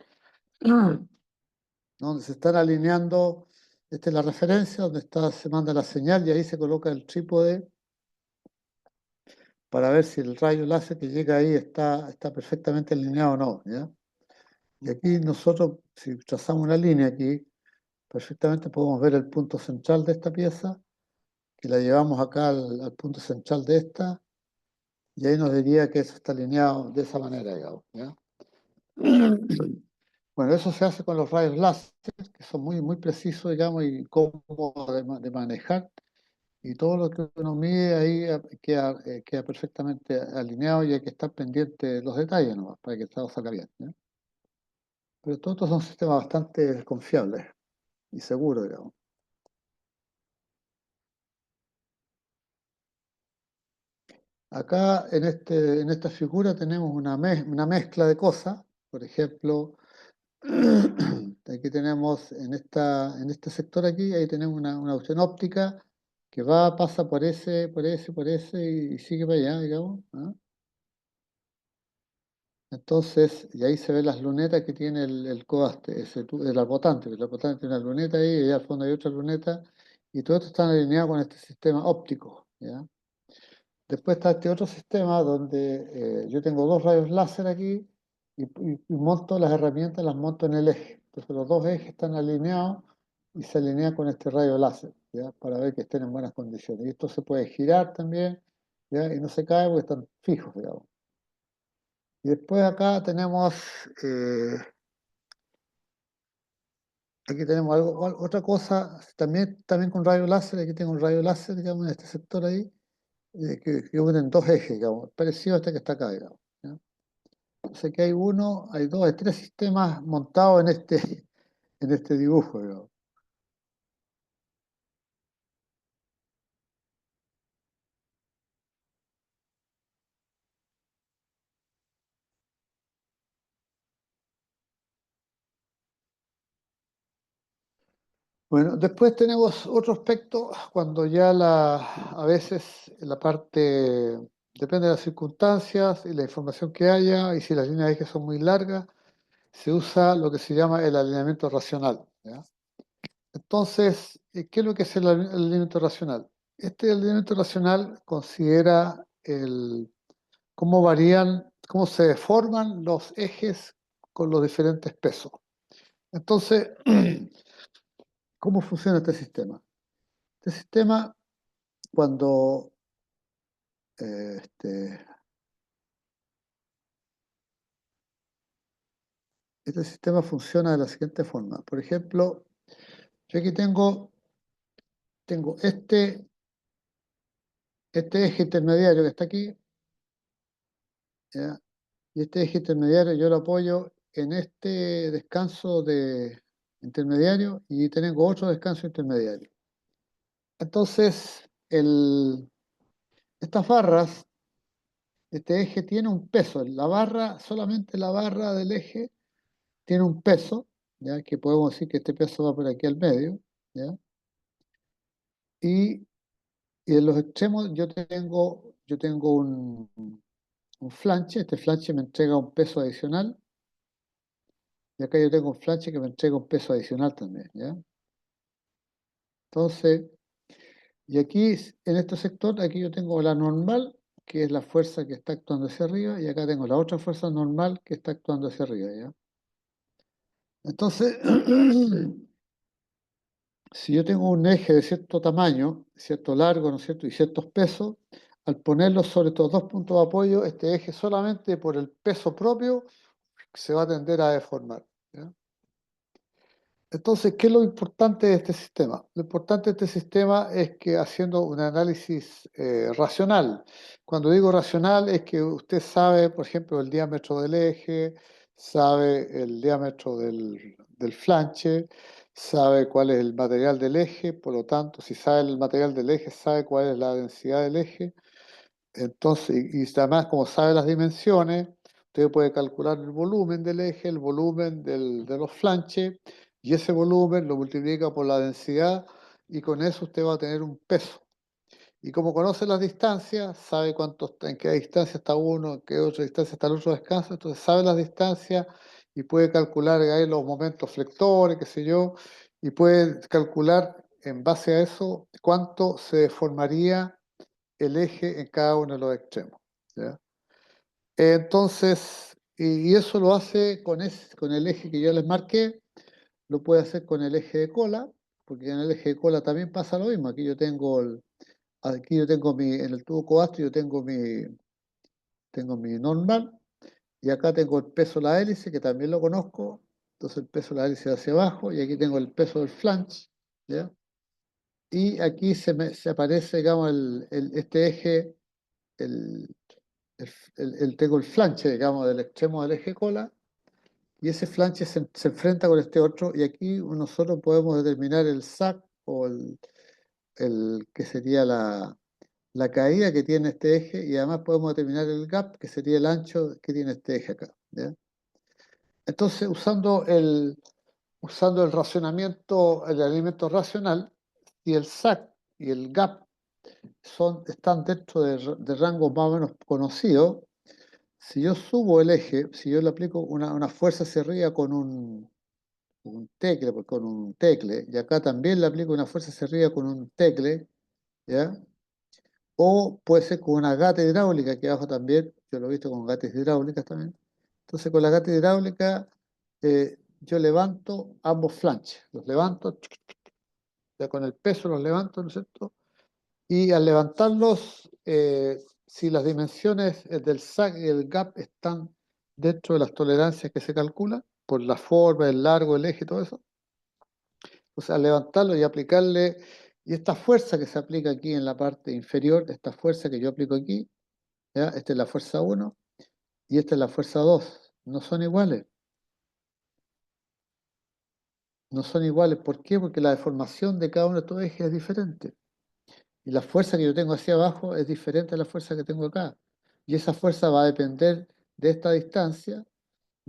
donde se están alineando, esta es la referencia, donde se manda la señal y ahí se coloca el trípode para ver si el rayo láser que llega ahí está perfectamente alineado o no, ¿ya? Y aquí nosotros, si trazamos una línea aquí, perfectamente podemos ver el punto central de esta pieza, que la llevamos acá al punto central de esta, y ahí nos diría que eso está alineado de esa manera, digamos, ¿ya? Bueno, eso se hace con los rayos láser, que son muy precisos, digamos, y cómodos de manejar, y todo lo que uno mide ahí queda perfectamente alineado y hay que estar pendiente de los detalles nomás, para que todo salga bien, ¿ya? Pero todos estos son sistemas bastante confiables y seguros, digamos. Acá en esta figura tenemos una mezcla de cosas. Por ejemplo, aquí tenemos en este sector aquí, ahí tenemos una opción óptica que pasa por ese y sigue para allá, digamos. ¿Ah? Entonces, y ahí se ven las lunetas que tiene el coaste, el arbotante. El arbotante tiene una luneta ahí, y allá al fondo hay otra luneta, y todo esto está alineado con este sistema óptico, ¿ya? Después está este otro sistema donde yo tengo dos rayos láser aquí y monto las herramientas, las monto en el eje. Entonces los dos ejes están alineados y se alinean con este rayo láser, ¿ya? Para ver que estén en buenas condiciones. Y esto se puede girar también, ¿ya? Y no se cae porque están fijos, digamos. Y después acá tenemos, aquí tenemos otra cosa, también con rayo láser, aquí tengo un rayo láser, digamos, en este sector ahí, que unen dos ejes, digamos, parecido a este que está acá, digamos, ¿ya? Entonces aquí hay uno, hay dos, hay tres sistemas montados en este dibujo, digamos. Bueno, después tenemos otro aspecto cuando ya a veces la parte, depende de las circunstancias y la información que haya, y si las líneas de eje son muy largas, se usa lo que se llama el alineamiento racional, ¿ya? Entonces, ¿qué es lo que es el alineamiento racional? Este alineamiento racional considera cómo varían, cómo se deforman los ejes con los diferentes pesos. Entonces, ¿cómo funciona este sistema? Este sistema, cuando eh, este, este sistema funciona de la siguiente forma. Por ejemplo, yo aquí tengo este eje intermediario que está aquí, ¿ya? Y este eje intermediario yo lo apoyo en este descanso intermediario y tengo otro descanso intermediario. Entonces, estas barras, este eje tiene un peso. Solamente la barra del eje tiene un peso, ¿ya? Que podemos decir que este peso va por aquí al medio, ¿ya? Y, y en los extremos yo tengo un flanche. Este flanche me entrega un peso adicional. Y acá yo tengo un flanche que me entrega un peso adicional también, ¿ya? Entonces, y aquí, en este sector, aquí yo tengo la normal, que es la fuerza que está actuando hacia arriba, y acá tengo la otra fuerza normal que está actuando hacia arriba, ¿ya? Entonces, si yo tengo un eje de cierto tamaño, cierto largo, ¿no es cierto?, y ciertos pesos, al ponerlos sobre estos dos puntos de apoyo, este eje solamente por el peso propio se va a tender a deformar, ¿ya? Entonces, ¿qué es lo importante de este sistema? Lo importante de este sistema es que haciendo un análisis racional, cuando digo racional es que usted sabe, por ejemplo, el diámetro del eje, sabe el diámetro del flanche, sabe cuál es el material del eje, por lo tanto, si sabe el material del eje, sabe cuál es la densidad del eje. Entonces, y además, como sabe las dimensiones, usted puede calcular el volumen del eje, el volumen de los flanches, y ese volumen lo multiplica por la densidad, y con eso usted va a tener un peso. Y como conoce las distancias, sabe en qué distancia está uno, en qué otra distancia está el otro descanso, entonces sabe las distancias y puede calcular ahí los momentos flectores, qué sé yo, y puede calcular en base a eso cuánto se deformaría el eje en cada uno de los extremos, ¿ya? Entonces, y eso lo hace con el eje que yo les marqué, lo puede hacer con el eje de cola, porque en el eje de cola también pasa lo mismo. En el tubo coastro yo tengo mi normal, y acá tengo el peso de la hélice, que también lo conozco, entonces el peso de la hélice hacia abajo, y aquí tengo el peso del flange, ¿ya? Y aquí se aparece, digamos, este eje, el, tengo el flanche, digamos, del extremo del eje cola, y ese flanche se enfrenta con este otro, y aquí nosotros podemos determinar el SAC o que sería la caída que tiene este eje y además podemos determinar el gap, que sería el ancho que tiene este eje acá. ¿Ya? Entonces, usando el racionamiento, el alineamiento racional, si el SAC y el gap están dentro de rangos más o menos conocidos, si yo subo el eje, si yo le aplico una fuerza hacia arriba con un tecle, y acá también le aplico una fuerza hacia arriba con un tecle, ¿ya? O puede ser con una gata hidráulica, aquí abajo también, yo lo he visto con gatas hidráulicas también. Entonces con la gata hidráulica yo levanto ambos flanches, los levanto, ya con el peso los levanto, ¿no es cierto? Y al levantarlos, si las dimensiones del SAC y el gap están dentro de las tolerancias que se calculan, por la forma, el largo, el eje, todo eso, o sea, levantarlo y aplicarle, y esta fuerza que se aplica aquí en la parte inferior, esta fuerza que yo aplico aquí, ¿ya? Esta es la fuerza 1 y esta es la fuerza 2, no son iguales. No son iguales, ¿por qué? Porque la deformación de cada uno de estos ejes es diferente. Y la fuerza que yo tengo hacia abajo es diferente a la fuerza que tengo acá. Y esa fuerza va a depender de esta distancia,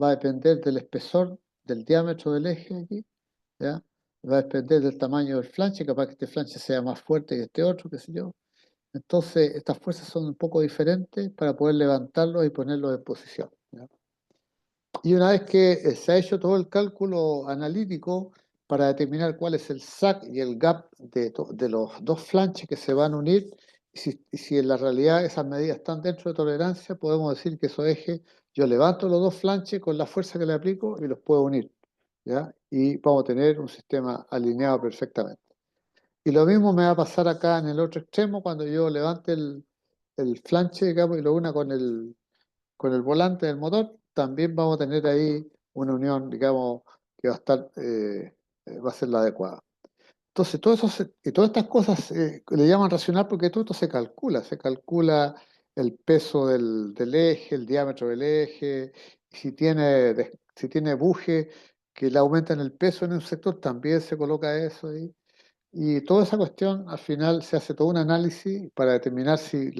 va a depender del espesor, del diámetro del eje aquí, ¿ya? Va a depender del tamaño del flanche, capaz que este flanche sea más fuerte que este otro, qué sé yo. Entonces, estas fuerzas son un poco diferentes para poder levantarlo y ponerlo en posición, ¿ya? Y una vez que se ha hecho todo el cálculo analítico para determinar cuál es el SAC y el gap de los dos flanches que se van a unir, y si en la realidad esas medidas están dentro de tolerancia, podemos decir que esos ejes, yo levanto los dos flanches con la fuerza que le aplico y los puedo unir, ¿ya? Y vamos a tener un sistema alineado perfectamente. Y lo mismo me va a pasar acá en el otro extremo cuando yo levante el flanche, digamos, y lo una con el volante del motor, también vamos a tener ahí una unión, digamos, que va a estar, va a ser la adecuada. Entonces, y todas estas cosas le llaman racional porque todo esto se calcula el peso del eje, el diámetro del eje, si tiene buje que le aumentan el peso en un sector, también se coloca eso ahí. Y toda esa cuestión, al final se hace todo un análisis para determinar si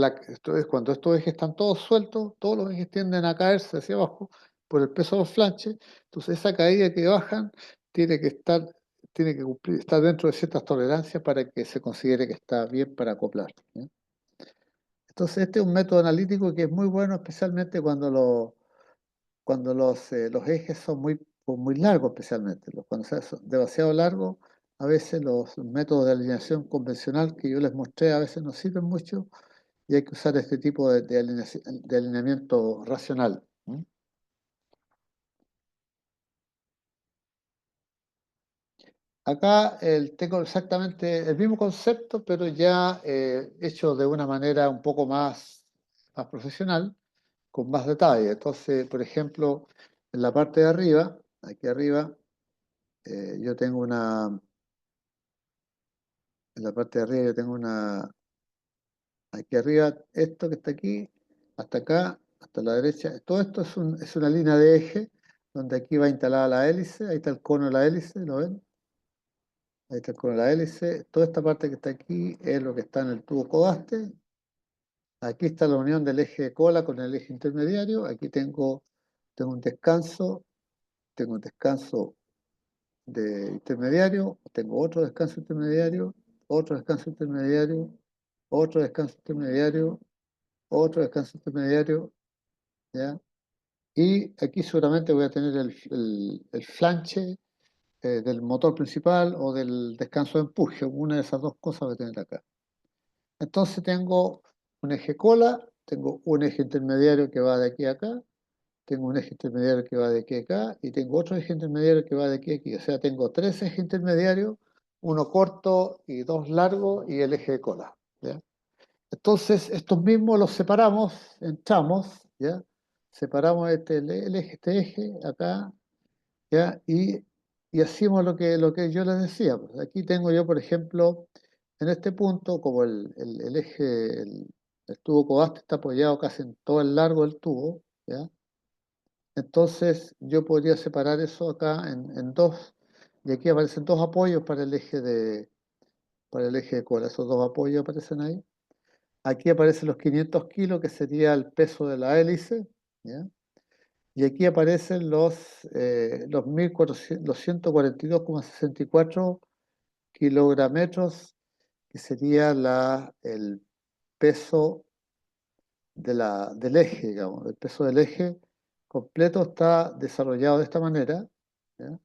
cuando estos ejes están todos sueltos, todos los ejes tienden a caerse hacia abajo por el peso de los flanches. Entonces esa caída que bajan tiene que estar dentro de ciertas tolerancias para que se considere que está bien para acoplar, ¿eh? Entonces este es un método analítico que es muy bueno, especialmente cuando los ejes son muy largos, especialmente. Cuando son demasiado largos, a veces los métodos de alineación convencional que yo les mostré a veces no sirven mucho y hay que usar este tipo de alineamiento racional. Acá tengo exactamente el mismo concepto, pero ya hecho de una manera un poco más profesional, con más detalle. Entonces, por ejemplo, en la parte de arriba, aquí arriba, yo tengo en la parte de arriba yo tengo aquí arriba, esto que está aquí, hasta acá, hasta la derecha, todo esto es una línea de eje, donde aquí va instalada la hélice, ahí está el cono de la hélice, ¿lo ven? Ahí está el cono de la hélice, toda esta parte que está aquí es lo que está en el tubo codaste, aquí está la unión del eje de cola con el eje intermediario, aquí tengo un descanso, de intermediario, tengo otro descanso intermediario, otro descanso intermediario, otro descanso intermediario, otro descanso intermediario, ¿ya? Y aquí seguramente voy a tener el flanche del motor principal o del descanso de empuje, una de esas dos cosas voy a tener acá. Entonces tengo un eje cola, tengo un eje intermediario que va de aquí a acá, tengo un eje intermediario que va de aquí a acá y tengo otro eje intermediario que va de aquí a aquí. O sea, tengo tres ejes intermediarios, uno corto y dos largos y el eje de cola, ¿ya? Entonces, estos mismos los separamos en tramos, ¿ya? Separamos este eje acá, ¿ya? Y hacemos lo que yo les decía. Pues. Aquí tengo yo, por ejemplo, en este punto, como el eje, el tubo coaste está apoyado casi en todo el largo del tubo, ¿ya? Entonces yo podría separar eso acá en dos, y aquí aparecen dos apoyos para el eje de cola. Esos dos apoyos aparecen ahí. aquí aparecen los 500 kilos, que sería el peso de la hélice, ¿ya? Y aquí aparecen los 142,64 kilogramos, que sería el peso del eje, digamos. El peso del eje completo está desarrollado de esta manera, ¿ya?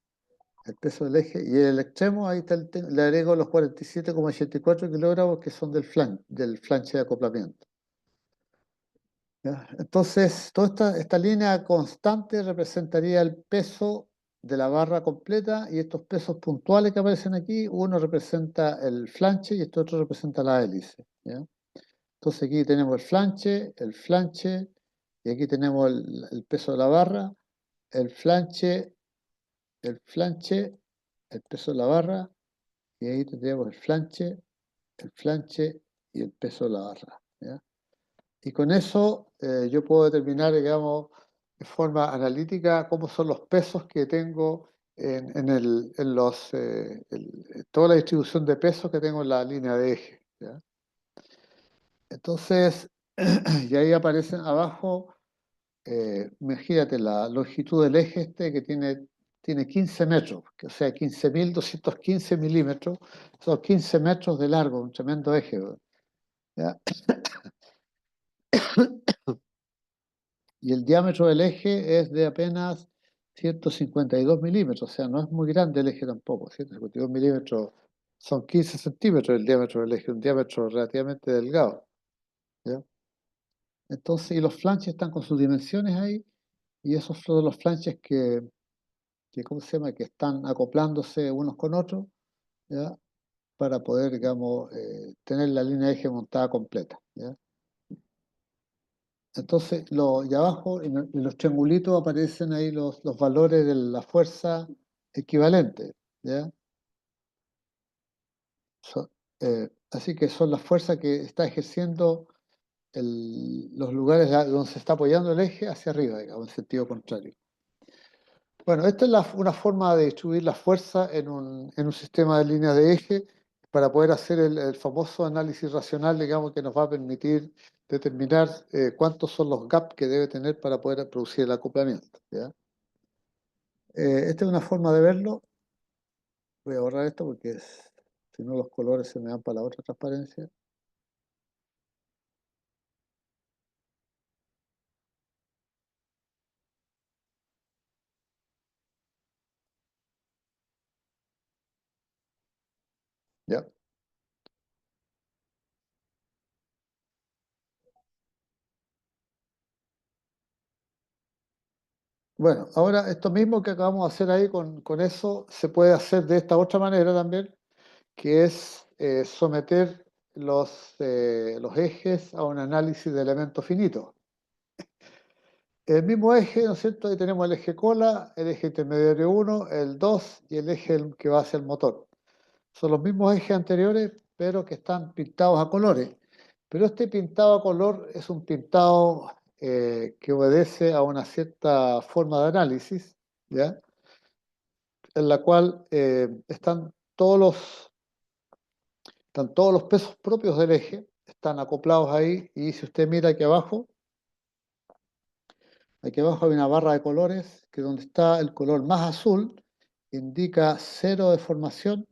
El peso del eje, y en el extremo, ahí está le agrego los 47,84 kilogramos que son del flanche de acoplamiento. ¿Ya? Entonces, toda esta línea constante representaría el peso de la barra completa, y estos pesos puntuales que aparecen aquí, uno representa el flanche y este otro representa la hélice, ¿ya? Entonces aquí tenemos el flanche, y aquí tenemos el peso de la barra, el flanche, el flanche, el peso de la barra, y ahí tendríamos el flanche y el peso de la barra, ¿ya? Y con eso yo puedo determinar, digamos, de forma analítica cómo son los pesos que tengo toda la distribución de pesos que tengo en la línea de eje, ¿ya? Entonces, y ahí aparecen abajo, imagínate la longitud del eje que tiene 15 metros, o sea, 15.215 milímetros, son 15 metros de largo, un tremendo eje, ¿ya? Y el diámetro del eje es de apenas 152 milímetros, o sea, no es muy grande el eje tampoco. 152 milímetros son 15 centímetros el diámetro del eje, un diámetro relativamente delgado, ¿ya? Entonces, y los flanches están con sus dimensiones ahí, y esos son los flanches ¿cómo se llama?, que están acoplándose unos con otros, ¿ya?, para poder, digamos, tener la línea de eje montada completa, ¿ya? Entonces, y abajo, en los triangulitos, aparecen ahí los valores de la fuerza equivalente, ¿ya? Así que son las fuerzas que está ejerciendo los lugares donde se está apoyando el eje hacia arriba, digamos, en sentido contrario. Bueno, esta es una forma de distribuir la fuerza en un sistema de líneas de eje para poder hacer el famoso análisis racional, digamos, que nos va a permitir determinar cuántos son los gaps que debe tener para poder producir el acoplamiento, ¿ya? Esta es una forma de verlo. Voy a borrar esto porque si no los colores se me dan para la otra transparencia. ¿Ya? Bueno, ahora esto mismo que acabamos de hacer ahí con eso, se puede hacer de esta otra manera también, que es someter los ejes a un análisis de elementos finitos. El mismo eje, ¿no es cierto? Ahí tenemos el eje cola, el eje intermediario 1, el 2 y el eje que va hacia el motor. Son los mismos ejes anteriores, pero que están pintados a colores. Pero este pintado a color es un pintado que obedece a una cierta forma de análisis, ¿ya?, en la cual están todos los pesos propios del eje, están acoplados ahí, y si usted mira aquí abajo hay una barra de colores, que donde está el color más azul, indica 0 deformación,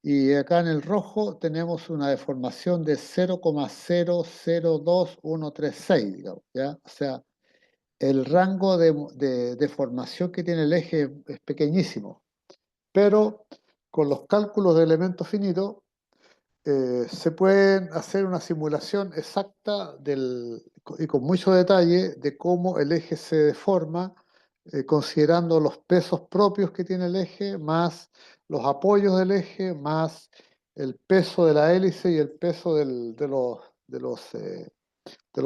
y acá en el rojo tenemos una deformación de 0,002136, digamos, ¿ya? O sea, el rango de deformación que tiene el eje es pequeñísimo, pero con los cálculos de elementos finitos se puede hacer una simulación exacta y con mucho detalle de cómo el eje se deforma, considerando los pesos propios que tiene el eje, más los apoyos del eje, más el peso de la hélice y el peso de los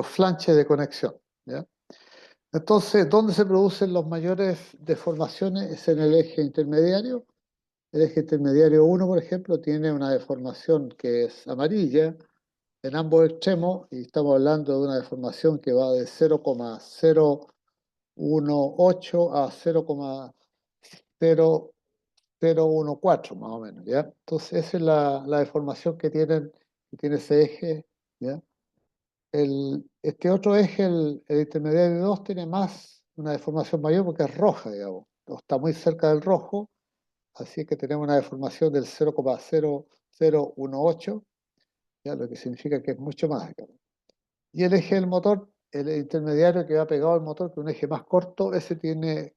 flanches de conexión, ¿ya? Entonces, ¿dónde se producen las mayores deformaciones? Es en el eje intermediario. El eje intermediario 1, por ejemplo, tiene una deformación que es amarilla en ambos extremos, y estamos hablando de una deformación que va de 0,018 a 0,0014, más o menos, ¿ya? Entonces, esa es la deformación que tiene ese eje, ¿ya? Este otro eje, el intermediario 2, tiene una deformación mayor porque es roja, digamos. O está muy cerca del rojo, así que tenemos una deformación del 0,0018, ¿ya? Lo que significa que es mucho más, digamos. Y el eje del motor, el intermediario que va pegado al motor, que es un eje más corto, ese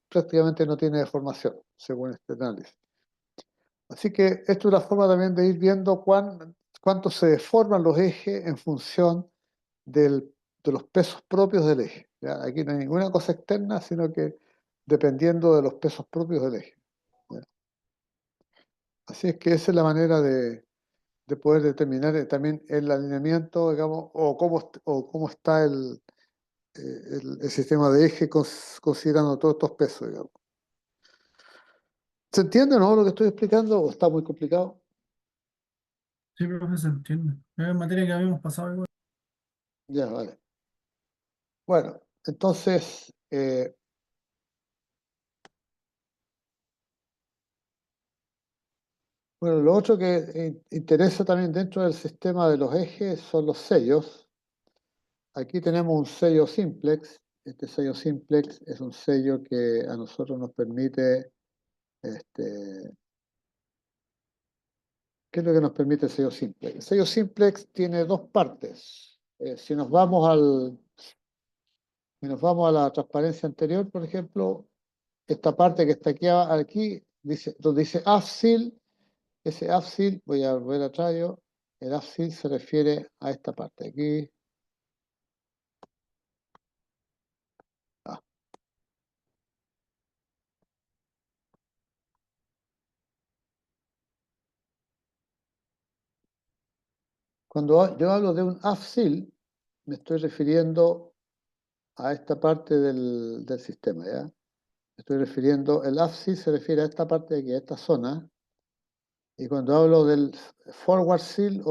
prácticamente no tiene deformación, según este análisis. Así que esto es una forma también de ir viendo cuánto se deforman los ejes en función de los pesos propios del eje, ¿ya? Aquí no hay ninguna cosa externa, sino que dependiendo de los pesos propios del eje, ¿ya? Así es que esa es la manera de poder determinar también el alineamiento, digamos, o cómo está el sistema de eje considerando todos estos pesos, digamos. ¿Se entiende, no, lo que estoy explicando o está muy complicado? Sí, profe, se entiende. Es materia que habíamos pasado igual. Ya, vale. Bueno, entonces, bueno, lo otro que interesa también dentro del sistema de los ejes son los sellos. Aquí tenemos un sello simplex. Este sello simplex es un sello que a nosotros nos permite, ¿qué es lo que nos permite el sello simplex? El sello simplex tiene dos partes. Si nos vamos a la transparencia anterior, por ejemplo, esta parte que está aquí dice, donde dice AFSIL, ese AFSIL, voy a volver atrás yo, el AFSIL se refiere a esta parte aquí. Ah, Cuando yo hablo de un AFSIL, me estoy refiriendo a esta parte del sistema, ¿ya? Me estoy refiriendo, el AFSIL se refiere a esta parte de aquí, a esta zona, y cuando hablo del forward seal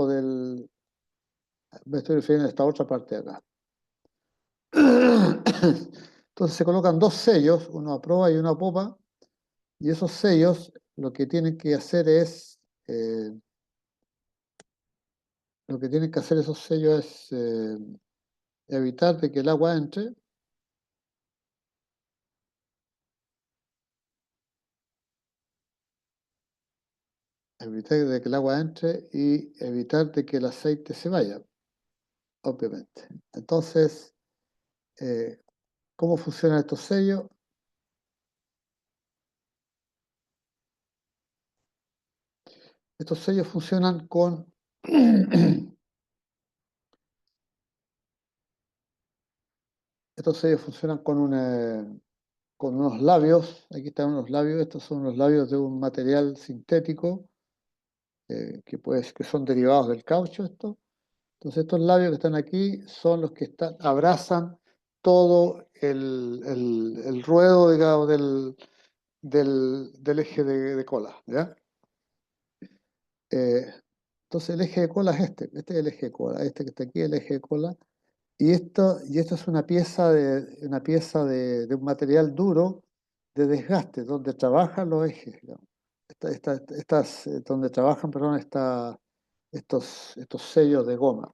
me estoy refiriendo a esta otra parte de acá. Entonces se colocan dos sellos, uno a proa y uno a popa, y esos sellos lo que tienen que hacer es, esos sellos es evitar de que el agua entre, y evitar de que el aceite se vaya, obviamente. Entonces, ¿cómo funcionan estos sellos? Estos sellos funcionan con estos sellos funcionan con unos labios. Aquí están unos labios. Estos son los labios de un material sintético que son derivados del caucho. Entonces estos labios que están aquí son los que abrazan todo el ruedo, digamos, del eje de cola, ¿ya? Entonces el eje de cola es este es el eje de cola, este que está aquí es el eje de cola, y esto es una pieza de un material duro de desgaste, donde trabajan los ejes, digamos. Donde trabajan, perdón, estos sellos de goma.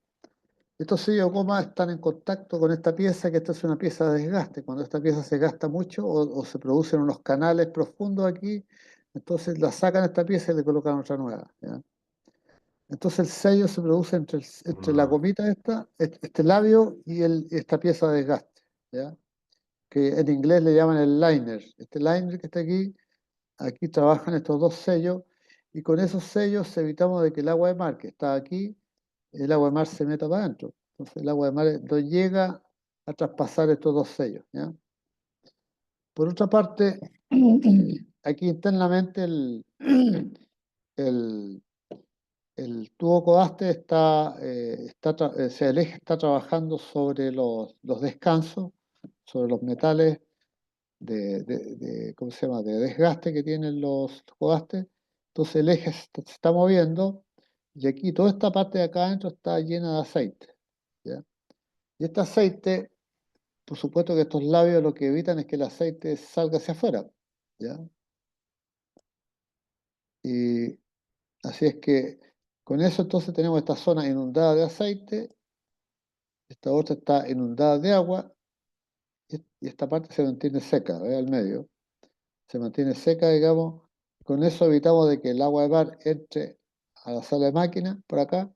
Estos sellos de goma están en contacto con esta pieza, que esta es una pieza de desgaste. Cuando esta pieza se gasta mucho o se producen unos canales profundos aquí, entonces la sacan esta pieza y le colocan otra nueva, ¿ya? Entonces el sello se produce entre la gomita este labio y esta pieza de desgaste, ¿ya? Que en inglés le llaman el liner. Este liner que está aquí trabajan estos dos sellos, y con esos sellos evitamos de que el agua de mar que está aquí, el agua de mar se meta para adentro. Entonces el agua de mar no llega a traspasar estos dos sellos, ¿ya? Por otra parte, aquí internamente el, el tubo codaste el eje está trabajando sobre los descansos, sobre los metales ¿cómo se llama?, de desgaste que tienen los codastes. Entonces el eje se está moviendo, y aquí toda esta parte de acá adentro está llena de aceite, ¿ya? Y este aceite, por supuesto que estos labios lo que evitan es que el aceite salga hacia afuera, ¿ya? Y así es que con eso entonces tenemos esta zona inundada de aceite. esta otra está inundada de agua y esta parte se mantiene seca, ¿ve? Al medio. Se mantiene seca, digamos. Con eso evitamos de que el agua de mar entre a la sala de máquina por acá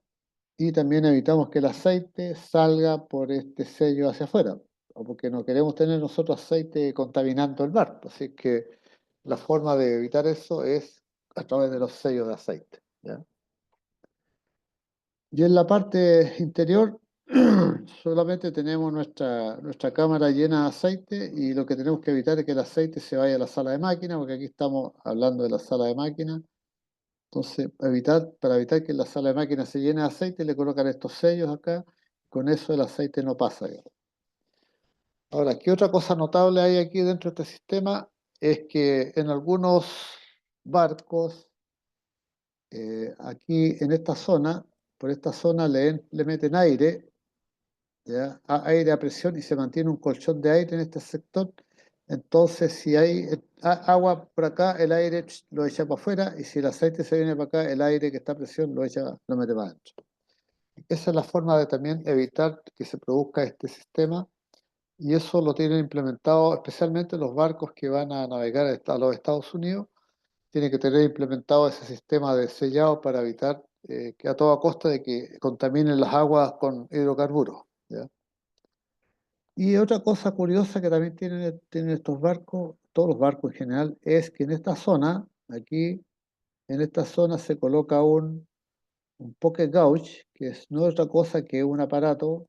y también evitamos que el aceite salga por este sello hacia afuera, o porque no queremos tener nosotros aceite contaminando el mar. Así que la forma de evitar eso es a través de los sellos de aceite, ¿ya? Y en la parte interior solamente tenemos nuestra cámara llena de aceite y lo que tenemos que evitar es que el aceite se vaya a la sala de máquina, porque aquí estamos hablando de la sala de máquina. Entonces, para evitar que la sala de máquina se llene de aceite, le colocan estos sellos acá. Con eso el aceite no pasa, digamos. Ahora, ¿qué otra cosa notable hay aquí dentro de este sistema? Es que en algunos barcos, aquí en esta zona, por esta zona le meten aire, ¿ya? Aire a presión y se mantiene un colchón de aire en este sector. Entonces, si hay agua por acá, el aire lo echa para afuera, y si el aceite se viene para acá, el aire que está a presión lo mete para adentro. Esa es la forma de también evitar que se produzca este sistema, y eso lo tienen implementado especialmente los barcos que van a navegar a los Estados Unidos. Tienen que tener implementado ese sistema de sellado para evitar que a toda costa de que contaminen las aguas con hidrocarburos, ¿ya? Y otra cosa curiosa que también tienen estos barcos, todos los barcos en general, es que en esta zona, aquí, en esta zona se coloca un pocket gauge, que no es otra cosa que un aparato,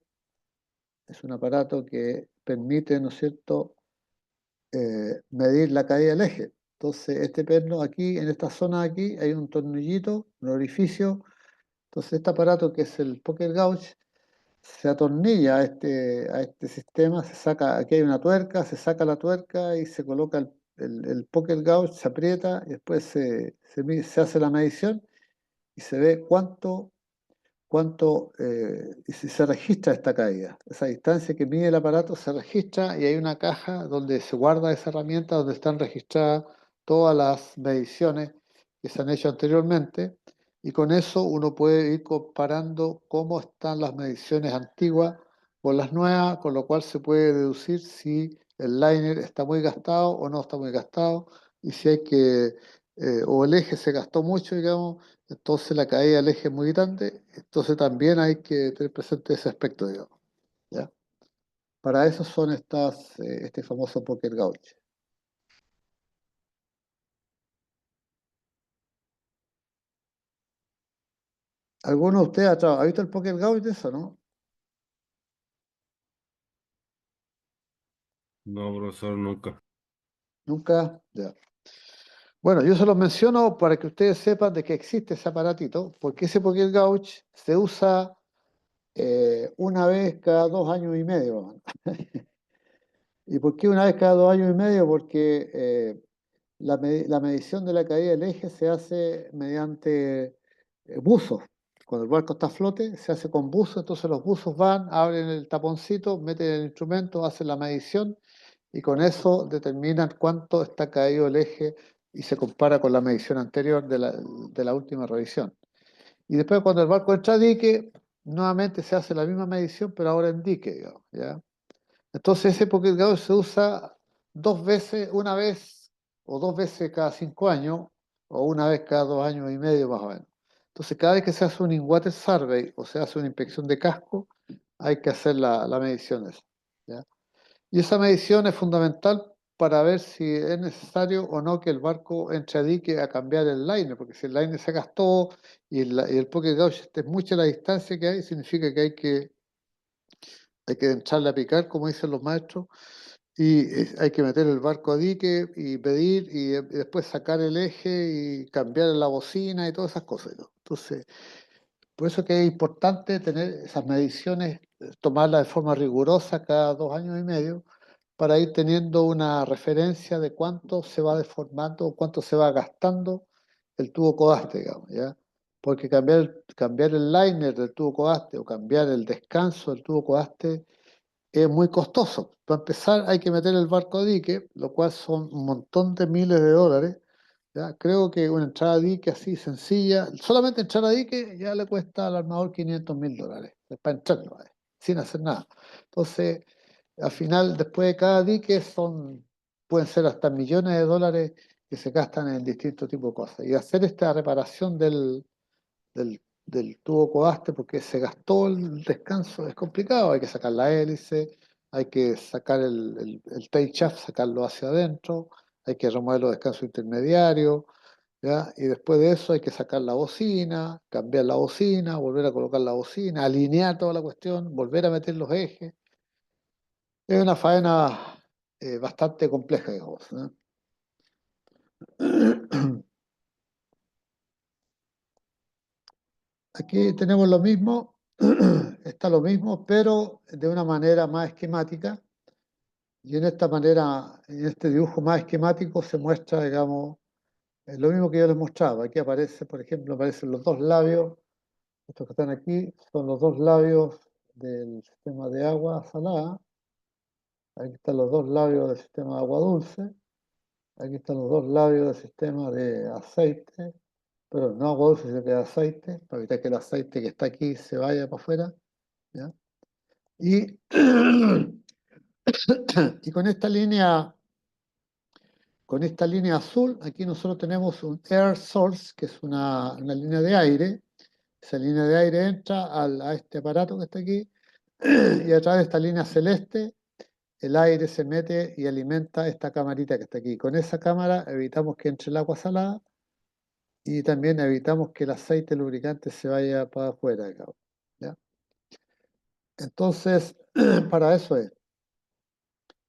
es un aparato que permite, ¿no es cierto?, medir la caída del eje. Entonces, este perno aquí, en esta zona de aquí, hay un tornillito, un orificio. Entonces, este aparato que es el pocket gauge, se atornilla a este sistema, se saca, aquí hay una tuerca, se saca la tuerca y se coloca el pocket gauge, se aprieta y después se hace la medición y se ve y si se registra esta caída. Esa distancia que mide el aparato se registra y hay una caja donde se guarda esa herramienta, donde están registradas todas las mediciones que se han hecho anteriormente, y con eso uno puede ir comparando cómo están las mediciones antiguas con las nuevas, con lo cual se puede deducir si el liner está muy gastado o no está muy gastado, y si hay o el eje se gastó mucho, digamos, entonces la caída del eje es muy grande, entonces también hay que tener presente ese aspecto, digamos, ¿ya? Para eso son este famoso pocket gauge. ¿Alguno de ustedes ha visto el pocket gauge de eso, no? No, profesor, nunca. Nunca, ya. Bueno, yo se los menciono para que ustedes sepan de que existe ese aparatito, porque ese pocket gauge se usa una vez cada 2 años y medio. ¿Y por qué una vez cada 2 años y medio? Porque la medición de la caída del eje se hace mediante buzos. Cuando el barco está a flote, se hace con buzos, entonces los buzos van, abren el taponcito, meten el instrumento, hacen la medición y con eso determinan cuánto está caído el eje y se compara con la medición anterior de la última revisión. Y después cuando el barco entra a dique, nuevamente se hace la misma medición, pero ahora en dique, digamos, ¿ya? Entonces ese pocket gauge se usa 2 veces, una vez o 2 veces cada 5 años, o una vez cada 2 años y medio más o menos. Entonces cada vez que se hace un in-water survey o se hace una inspección de casco, hay que hacer la medición esa, ¿ya? Y esa medición es fundamental para ver si es necesario o no que el barco entre a dique a cambiar el liner, porque si el liner se gastó y el pocket gauge es mucha la distancia que hay, significa que hay que entrarle a picar, como dicen los maestros, y hay que meter el barco a dique y pedir y después sacar el eje y cambiar la bocina y todas esas cosas, ¿no? Entonces, por eso que es importante tener esas mediciones, tomarlas de forma rigurosa cada 2 años y medio, para ir teniendo una referencia de cuánto se va deformando o cuánto se va gastando el tubo codaste, digamos, ¿ya? Porque cambiar el liner del tubo codaste o cambiar el descanso del tubo codaste es muy costoso. Para empezar hay que meter el barco a dique, lo cual son un montón de miles de dólares, ¿ya? Creo que una entrada a dique así sencilla, solamente entrar a dique ya le cuesta al armador $500.000, es para entrar, ¿no? sin hacer nada. Entonces, al final, después de cada dique pueden ser hasta millones de dólares que se gastan en distintos tipos de cosas. Y hacer esta reparación del tubo codaste, porque se gastó el descanso, es complicado. Hay que sacar la hélice, hay que sacar el tail shaft, sacarlo hacia adentro, hay que remover los descansos intermediarios, ¿ya? Y después de eso hay que sacar la bocina, cambiar la bocina, volver a colocar la bocina, alinear toda la cuestión, volver a meter los ejes. Es una faena bastante compleja, digamos, ¿no? Aquí tenemos lo mismo, está lo mismo, pero de una manera más esquemática. Y en esta manera, en este dibujo más esquemático, se muestra, digamos, lo mismo que yo les mostraba. Aquí aparece, por ejemplo, aparecen los dos labios. Estos que están aquí son los dos labios del sistema de agua salada. Aquí están los dos labios del sistema de agua dulce. Aquí están los dos labios del sistema de aceite. Pero no agua dulce, sino que de aceite, para evitar que el aceite que está aquí se vaya para afuera, ¿ya? Y, y con esta línea azul, aquí nosotros tenemos un air source, que es una línea de aire. Esa línea de aire entra a este aparato que está aquí, y a través de esta línea celeste, el aire se mete y alimenta esta camarita que está aquí. Con esa cámara evitamos que entre el agua salada y también evitamos que el aceite lubricante se vaya para afuera, ¿ya? Entonces, para eso es.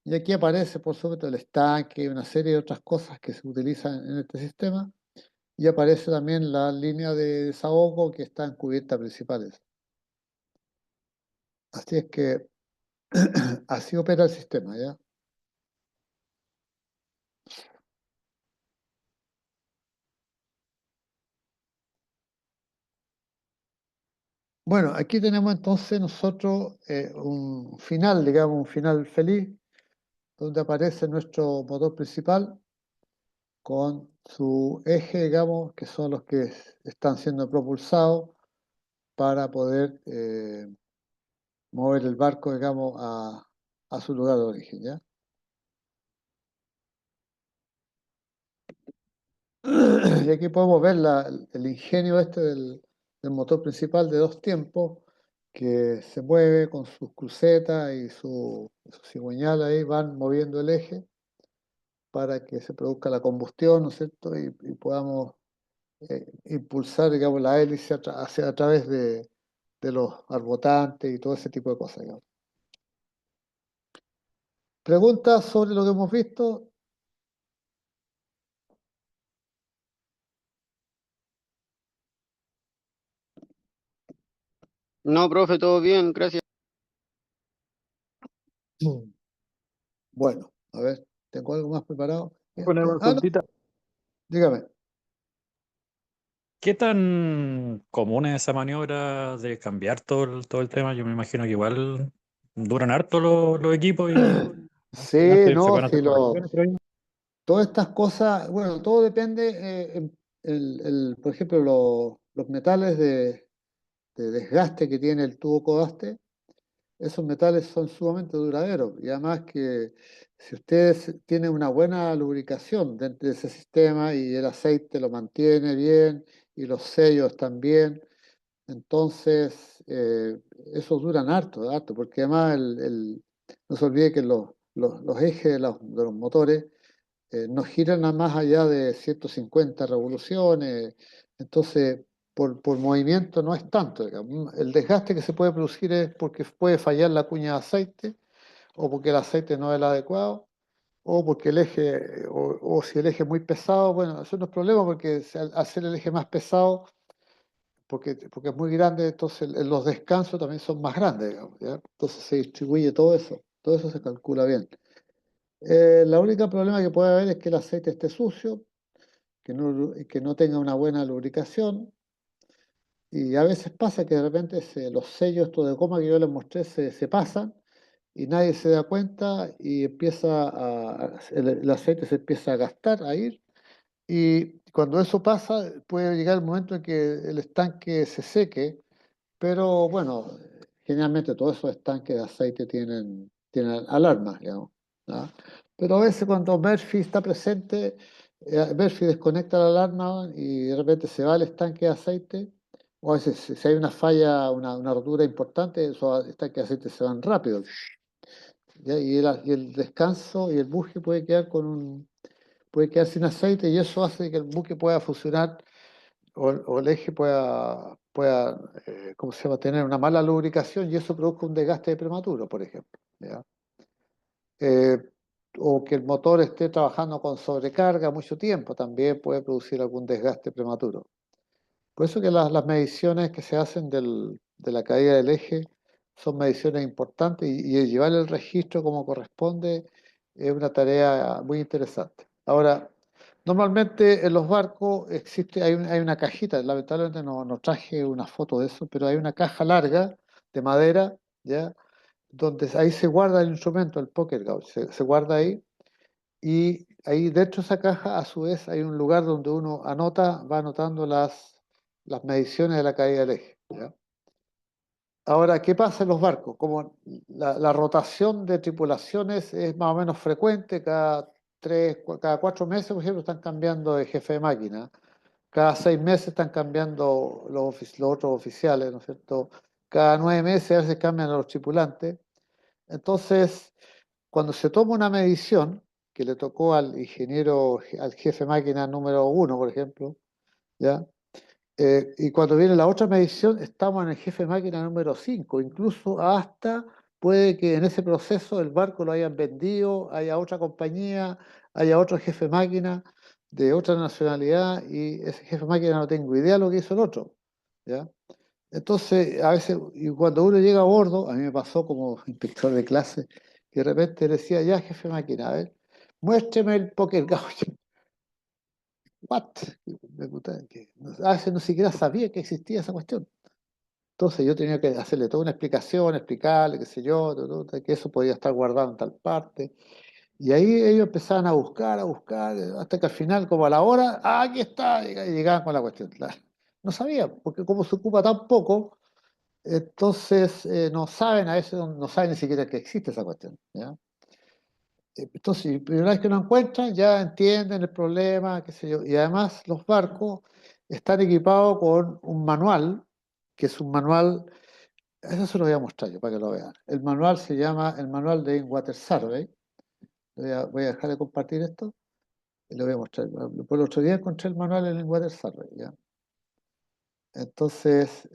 Y aquí aparece, por supuesto, el estanque y una serie de otras cosas que se utilizan en este sistema. Y aparece también la línea de desahogo que está en cubiertas principales. Así es que así opera el sistema, ¿ya? Bueno, aquí tenemos entonces nosotros un final, digamos, un final feliz, donde aparece nuestro motor principal con su eje, digamos, que son los que están siendo propulsados para poder mover el barco, digamos, a su lugar de origen, ¿ya? Y aquí podemos ver el ingenio este del motor principal de dos tiempos, que se mueve con sus crucetas y su cigüeñal ahí, van moviendo el eje para que se produzca la combustión, ¿no es cierto? Y podamos impulsar, digamos, la hélice a través de los arbotantes y todo ese tipo de cosas, digamos. ¿Preguntas sobre lo que hemos visto? No, profe, todo bien, gracias. Bueno, a ver, ¿tengo algo más preparado? Poner una No, consultita. dígame. ¿Qué tan común es esa maniobra de cambiar todo el tema? Yo me imagino que igual duran harto los equipos y Sí, se no, pueden hacer si correcciones, creo yo. todas estas cosas, bueno, todo depende, por ejemplo, los metales de desgaste que tiene el tubo codaste, esos metales son sumamente duraderos y además que si ustedes tienen una buena lubricación dentro de ese sistema y el aceite lo mantiene bien y los sellos están bien, entonces esos duran harto, porque además no se olvide que los ejes de los motores no giran a más allá de 150 revoluciones, entonces por movimiento no es tanto, digamos. El desgaste que se puede producir es porque puede fallar la cuña de aceite, o porque el aceite no es el adecuado, o porque el eje, o si el eje es muy pesado, bueno, eso no es problema porque al hacer el eje más pesado, porque es muy grande, entonces los descansos también son más grandes, digamos, ¿ya? Entonces se distribuye todo eso se calcula bien. La única problema que puede haber es que el aceite esté sucio, que no tenga una buena lubricación, y a veces pasa que de repente los sellos estos de goma que yo les mostré se pasan y nadie se da cuenta y el aceite se empieza a gastar, a ir, y cuando eso pasa puede llegar el momento en que el estanque se seque, pero bueno, generalmente todos esos estanques de aceite tienen alarmas, digamos, ¿ya? Pero a veces cuando Murphy está presente, Murphy desconecta la alarma y de repente se va el estanque de aceite, o a veces si hay una falla, una rotura importante, esos estanques de aceite se van rápido, ¿ya? Y el descanso y el buque puede quedar sin aceite y eso hace que el buque pueda funcionar o el eje pueda ¿cómo se llama?, tener una mala lubricación y eso produzca un desgaste prematuro, por ejemplo, ¿ya? Eh, o que el motor esté trabajando con sobrecarga mucho tiempo, también puede producir algún desgaste prematuro. Por eso que las mediciones que se hacen de la caída del eje son mediciones importantes y llevar el registro como corresponde es una tarea muy interesante. Ahora, normalmente en los barcos hay una cajita, lamentablemente no traje una foto de eso, pero hay una caja larga de madera, ¿ya? Donde ahí se guarda el instrumento, el poker gauge, se guarda ahí y ahí dentro de esa caja a su vez hay un lugar donde uno va anotando las mediciones de la caída del eje, ¿ya? Ahora, ¿qué pasa en los barcos? Como la rotación de tripulaciones es más o menos frecuente, cada 4 meses, por ejemplo, están cambiando de jefe de máquina, cada 6 meses están cambiando los otros oficiales, ¿no es cierto? Cada 9 meses a veces cambian a los tripulantes. Entonces, cuando se toma una medición que le tocó al jefe de máquina número 1, por ejemplo, ¿ya? Y cuando viene la otra medición, estamos en el jefe de máquina número 5, incluso hasta puede que en ese proceso el barco lo hayan vendido, haya otra compañía, haya otro jefe de máquina de otra nacionalidad y ese jefe de máquina no tengo idea de lo que hizo el otro, ¿ya? Entonces, a veces, y cuando uno llega a bordo, a mí me pasó como inspector de clase, que de repente le decía, ya jefe de máquina, a ver, muéstreme el poker gauge. What? A veces no siquiera sabía que existía esa cuestión. Entonces yo tenía que hacerle toda una explicación, explicarle, qué sé yo, que eso podía estar guardado en tal parte. Y ahí ellos empezaban a buscar, hasta que al final, como a la hora, aquí está, y llegaban con la cuestión. Claro. No sabía, porque como se ocupa tan poco, entonces no saben, a veces no saben ni siquiera que existe esa cuestión, ¿ya? Entonces, la primera vez que lo encuentran, ya entienden el problema, qué sé yo. Y además los barcos están equipados con un manual, que es un manual, eso se lo voy a mostrar yo para que lo vean. El manual se llama el manual de Water Survey. Voy a dejar de compartir esto y lo voy a mostrar. Por el otro día encontré el manual en Water Survey, ¿ya? Entonces,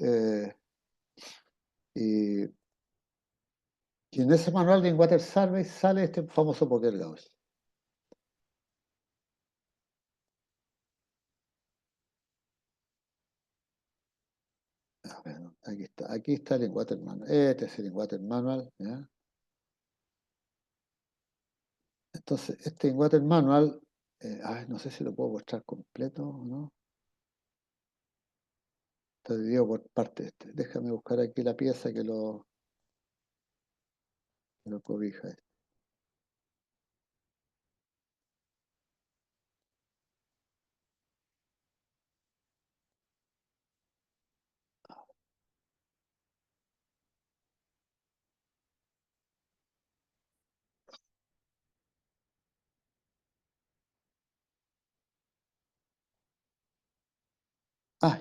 y en ese manual de Water Survey sale este famoso poker gauge. A ver, aquí está el Water Manual. Este es el Water Manual, ¿ya? Entonces, este Water Manual, no sé si lo puedo mostrar completo o no. Está dividido por partes. Déjame buscar aquí la pieza que lo cobija.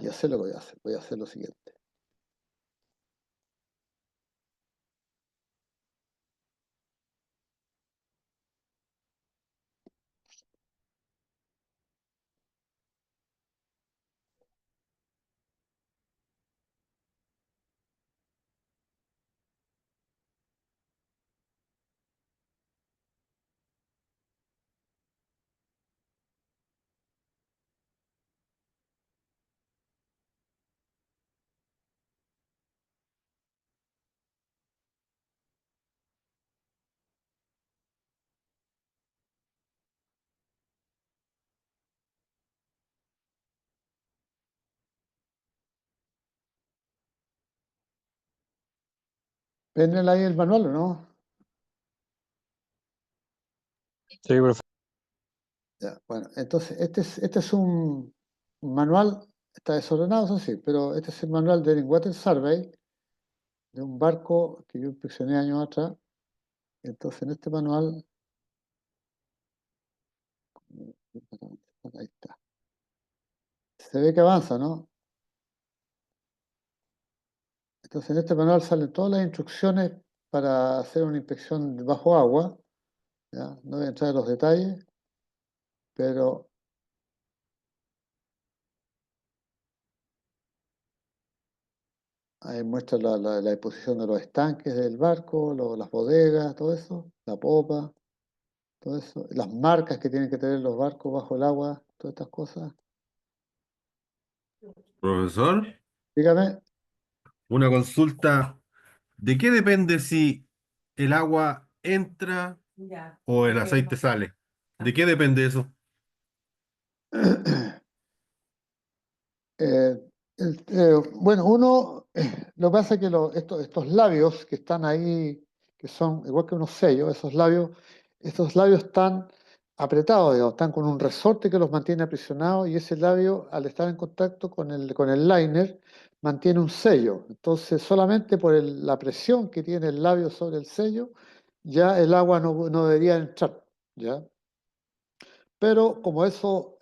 Ya sé lo que voy a hacer. Voy a hacer lo siguiente. ¿Ven ahí el manual o no? Sí, profe. Ya, bueno, entonces este es un manual, está desordenado, eso sí, pero este es el manual del Water Survey. de un barco que yo inspeccioné años atrás. Entonces, en este manual, ahí está. Se ve que avanza, ¿no? Entonces, en este manual salen todas las instrucciones para hacer una inspección bajo agua. ¿Ya? No voy a entrar en los detalles, pero ahí muestra la disposición de los estanques del barco, las bodegas, todo eso, la popa, todo eso, las marcas que tienen que tener los barcos bajo el agua, todas estas cosas. Profesor, Dígame. una consulta. ¿De qué depende si el agua entra o el aceite sale? ¿De qué depende eso? Eh, bueno, lo que pasa es que estos labios que están ahí, que son igual que unos sellos, estos labios están apretados, digamos, están con un resorte que los mantiene aprisionados y ese labio, al estar en contacto con el liner, mantiene un sello. Entonces, solamente por la presión que tiene el labio sobre el sello, ya el agua no debería entrar, ¿ya? Pero como eso,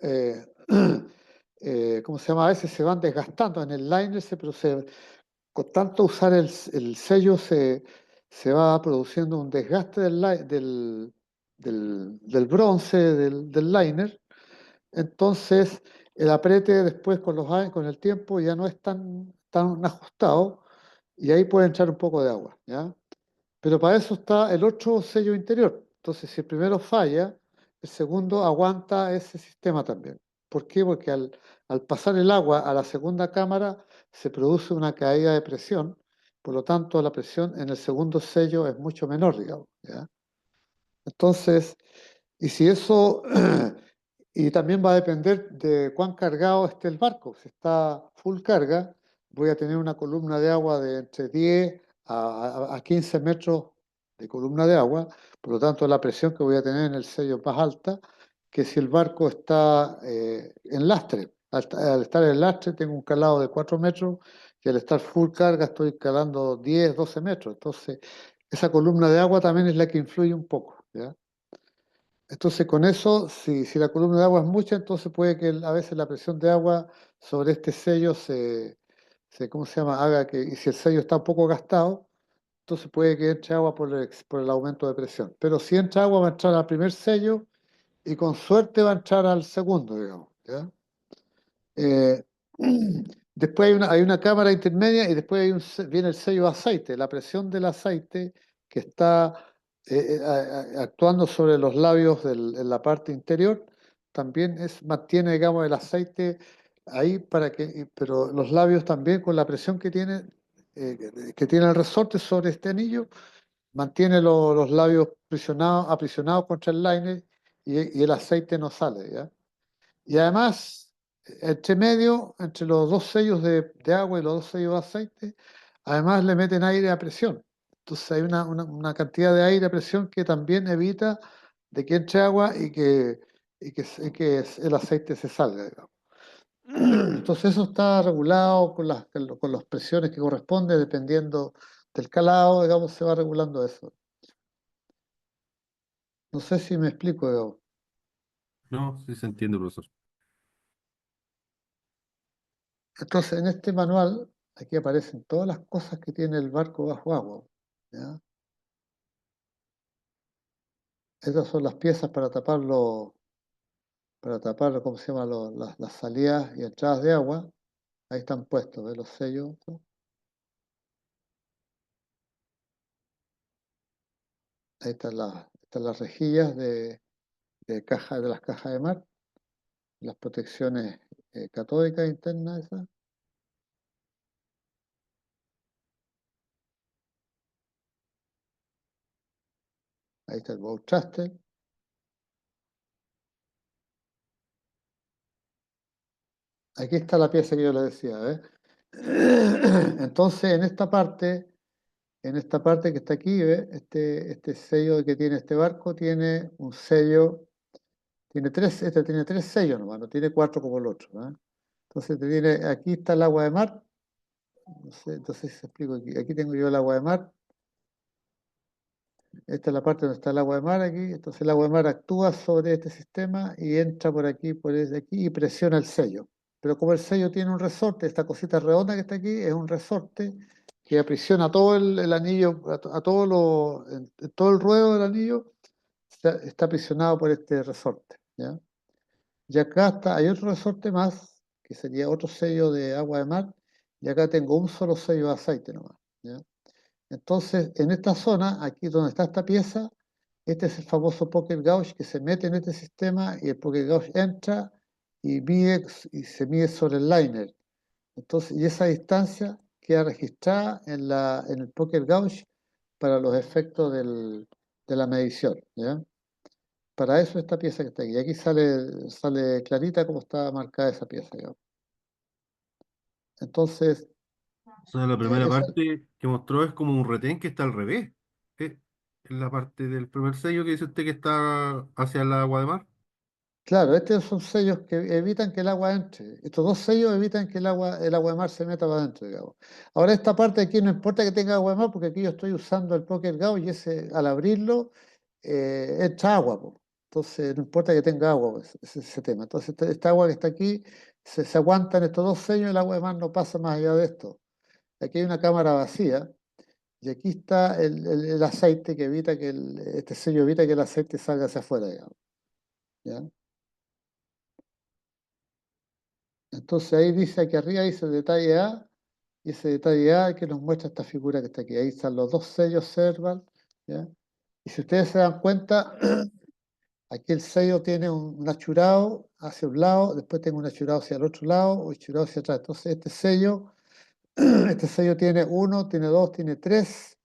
¿cómo se llama? A veces se van desgastando en el liner, con tanto usar el sello se va produciendo un desgaste del bronce, del liner. Entonces, el aprete después con los años, con el tiempo ya no es tan ajustado y ahí puede entrar un poco de agua, ¿ya? Pero para eso está el otro sello interior. Entonces, si el primero falla, el segundo aguanta ese sistema también. ¿Por qué? Porque al pasar el agua a la segunda cámara se produce una caída de presión, por lo tanto la presión en el segundo sello es mucho menor, digamos, ¿ya? Entonces, y si eso, y también va a depender de cuán cargado esté el barco. Si está full carga, voy a tener una columna de agua de entre 10 a 15 metros de columna de agua, por lo tanto la presión que voy a tener en el sello es más alta que si el barco está en lastre. Al estar en lastre tengo un calado de 4 metros y al estar full carga estoy calando 10, 12 metros. Entonces, esa columna de agua también es la que influye un poco, ¿ya? Entonces, con eso, si la columna de agua es mucha, entonces puede que a veces la presión de agua sobre este sello ¿cómo se llama? Haga que, y si el sello está un poco gastado, entonces puede que entre agua por el aumento de presión. Pero si entra agua, va a entrar al primer sello y con suerte va a entrar al segundo, digamos, ¿ya? Eh, después hay una cámara intermedia y después viene el sello de aceite. La presión del aceite que está actuando sobre los labios en la parte interior también mantiene, digamos, el aceite ahí pero los labios también con la presión que tiene el resorte sobre este anillo, mantiene los labios aprisionados contra el liner y el aceite no sale, ¿ya? Y además, entre los dos sellos de agua y los dos sellos de aceite, además le meten aire a presión. Entonces hay una cantidad de aire a presión que también evita de que entre agua y que el aceite se salga, digamos. Entonces eso está regulado con las presiones que corresponde, dependiendo del calado, digamos, se va regulando eso. No sé si me explico, digamos. No, sí se entiende, profesor. Entonces, en este manual, aquí aparecen todas las cosas que tiene el barco bajo agua, ¿ya? Estas son las piezas para tapar, ¿cómo se llama? Las salidas y entradas de agua. Ahí están puestos, ¿ves? Los sellos. ¿No? Ahí están las rejillas de las cajas de mar, las protecciones catódicas internas esas. Ahí está el bow thruster. Aquí está la pieza que yo le decía, ¿ves? Entonces, en esta parte que está aquí, ¿ves? Este sello que tiene este barco tiene un sello, tiene tres sellos nomás, no tiene cuatro como el otro, ¿no? Entonces aquí está el agua de mar, No sé, entonces explico aquí. Aquí tengo yo el agua de mar. Esta es la parte donde está el agua de mar aquí. Entonces el agua de mar actúa sobre este sistema y entra por aquí, por desde aquí y presiona el sello. Pero como el sello tiene un resorte, esta cosita redonda que está aquí es un resorte que aprisiona todo el anillo, a todo en todo el ruedo del anillo está aprisionado por este resorte. ¿Ya? Y acá hay otro resorte más, que sería otro sello de agua de mar, y acá tengo un solo sello de aceite nomás. ¿Ya? Entonces, en esta zona, aquí donde está esta pieza, este es el famoso pocket gauge que se mete en este sistema y el pocket gauge entra y se mide sobre el liner. Entonces, y esa distancia queda registrada en el pocket gauge para los efectos de la medición. ¿Ya? Para eso esta pieza que está aquí. Y aquí sale clarita cómo está marcada esa pieza. Digamos. Entonces, O sea, la primera esa- parte que mostró es como un retén que está al revés. Es la parte del primer sello que dice usted que está hacia el agua de mar. claro, estos son sellos que evitan que el agua entre. Estos dos sellos evitan que el agua de mar se meta para adentro, digamos. Ahora, esta parte de aquí no importa que tenga agua de mar, porque aquí yo estoy usando el pocket gauge y ese, al abrirlo, entra agua, po. Entonces, no importa que tenga agua, pues, ese tema. Entonces, esta agua que está aquí se aguanta en estos dos sellos, el agua de mar no pasa más allá de esto. Aquí hay una cámara vacía y aquí está el aceite que evita que este sello evita que el aceite salga hacia afuera, digamos. ¿Ya? Entonces ahí dice, aquí arriba dice el detalle A, y ese detalle A que nos muestra esta figura que está aquí. Ahí están los dos sellos Serval, ¿ya? Y si ustedes se dan cuenta, aquí el sello tiene un achurado hacia un lado, después tengo un achurado hacia el otro lado, o achurado hacia atrás. Entonces este sello tiene uno, tiene dos, tiene tres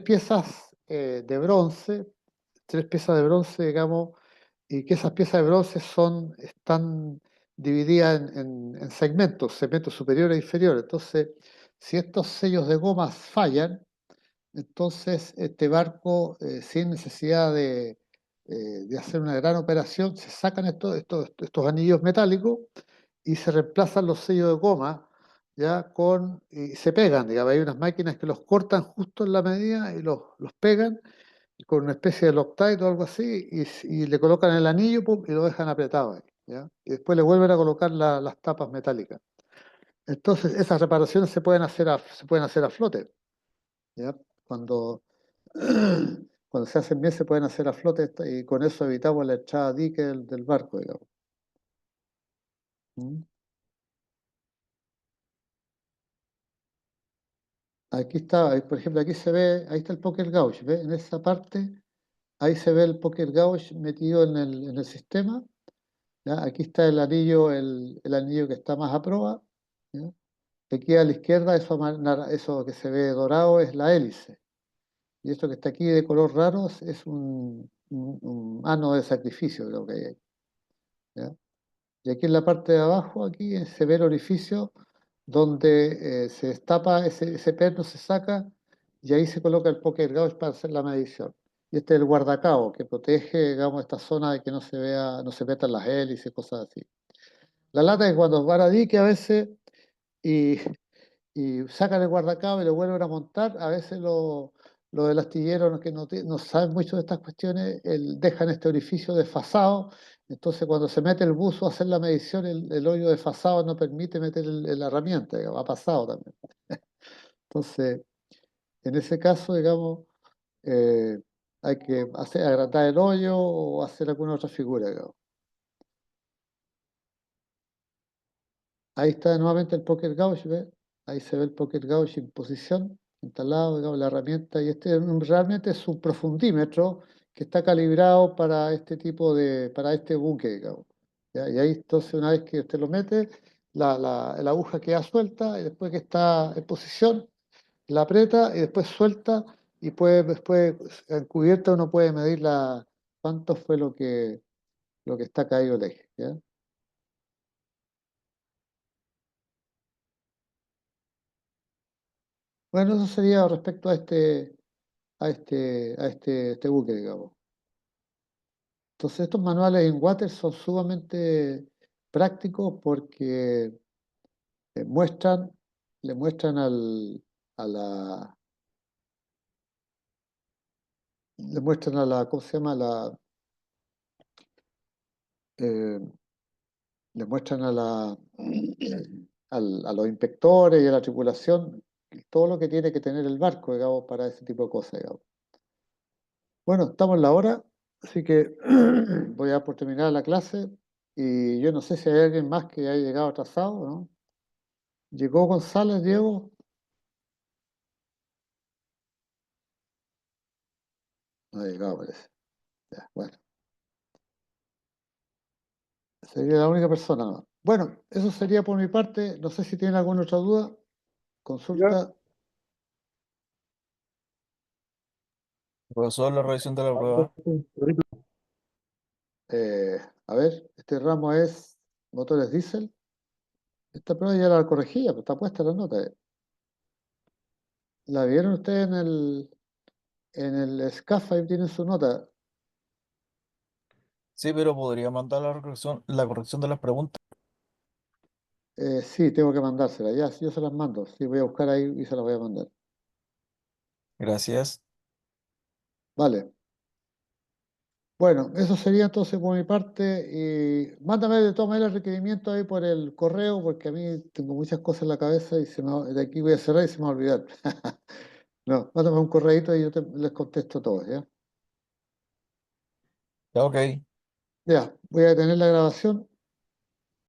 piezas de bronce, tres piezas de bronce, digamos, y que esas piezas de bronce están divididas en segmentos superiores e inferiores. Entonces, si estos sellos de gomas fallan, entonces este barco, sin necesidad de hacer una gran operación, se sacan estos anillos metálicos y se reemplazan los sellos de goma, ya y se pegan, digamos, hay unas máquinas que los cortan justo en la medida y los pegan con una especie de Loctite o algo así, y le colocan el anillo, pum, y lo dejan apretado ahí, ¿ya? Y después le vuelven a colocar las tapas metálicas. Entonces, esas reparaciones se pueden hacer a flote, ¿ya? Cuando, cuando se hacen bien, se pueden hacer a flote y con eso evitamos la entrada a dique del barco, digamos. ¿Mm? Aquí está, por ejemplo, aquí se ve, ahí está el poker gauge, ¿ve? En esa parte, ahí se ve el poker gauge metido en el sistema. ¿Ya? Aquí está el anillo que está más a prueba. ¿Ya? Aquí a la izquierda, eso que se ve dorado es la hélice. Y esto que está aquí de color raro es un ano de sacrificio, creo que hay ahí. ¿Ya? Y aquí en la parte de abajo, aquí se ve el orificio donde se destapa ese perno, se saca y ahí se coloca el poker gauge para hacer la medición. Y este es el guardacabo que protege, digamos, esta zona de que no se metan las hélices, cosas así. La lata es cuando van a dique a veces y, y sacan el guardacabo y lo vuelven a montar, a veces los del astillero que no saben mucho de estas cuestiones, dejan este orificio desfasado, entonces cuando se mete el buzo a hacer la medición, el hoyo desfasado no permite meter la herramienta, digamos, ha pasado también. Entonces, en ese caso, digamos, eh, hay que agrandar el hoyo o hacer alguna otra figura, digamos. Ahí está nuevamente el pocket gauge, ¿ve? Ahí se ve el pocket gauge en posición, instalado, digamos, la herramienta. Y realmente es un profundímetro que está calibrado para para este buque, digamos. ¿Ya? Y ahí entonces una vez que usted lo mete, la aguja queda suelta y después que está en posición, la aprieta y después suelta y después en cubierta uno puede medir cuánto fue lo que está caído el eje, ¿ya? Bueno, eso sería respecto a este buque, digamos. Entonces, estos manuales en Water son sumamente prácticos porque muestran le muestran a la, le muestran a la, ¿cómo se llama? Eh, le muestran a los inspectores y a la tripulación todo lo que tiene que tener el barco, digamos, para ese tipo de cosas, digamos. Bueno, estamos en la hora, así que voy a dar por terminar la clase y yo no sé si hay alguien más que haya llegado atrasado, ¿no? ¿Llegó González, Diego? No ha llegado, parece. Ya, bueno, sería la única persona, ¿no? Bueno, eso sería por mi parte. No sé si tienen alguna otra duda. Consulta. Profesor, la revisión de la prueba. A ver, este ramo es motores diésel. Esta prueba ya la corregía, pero está puesta la nota. ¿La vieron ustedes en el SCAF? Ahí tienen su nota. Sí, pero podría mandar la corrección de las preguntas. Sí, tengo que mandársela. Ya, yo se las mando. Sí, voy a buscar ahí y se las voy a mandar. Gracias. Vale. Bueno, eso sería entonces por mi parte. Y mándame de todas maneras el requerimiento ahí por el correo, porque a mí tengo muchas cosas en la cabeza y de aquí voy a cerrar y se me va a olvidar. No, mándame un correíto y yo les contesto todos, ¿ya? Ya, ok. Ya, voy a detener la grabación.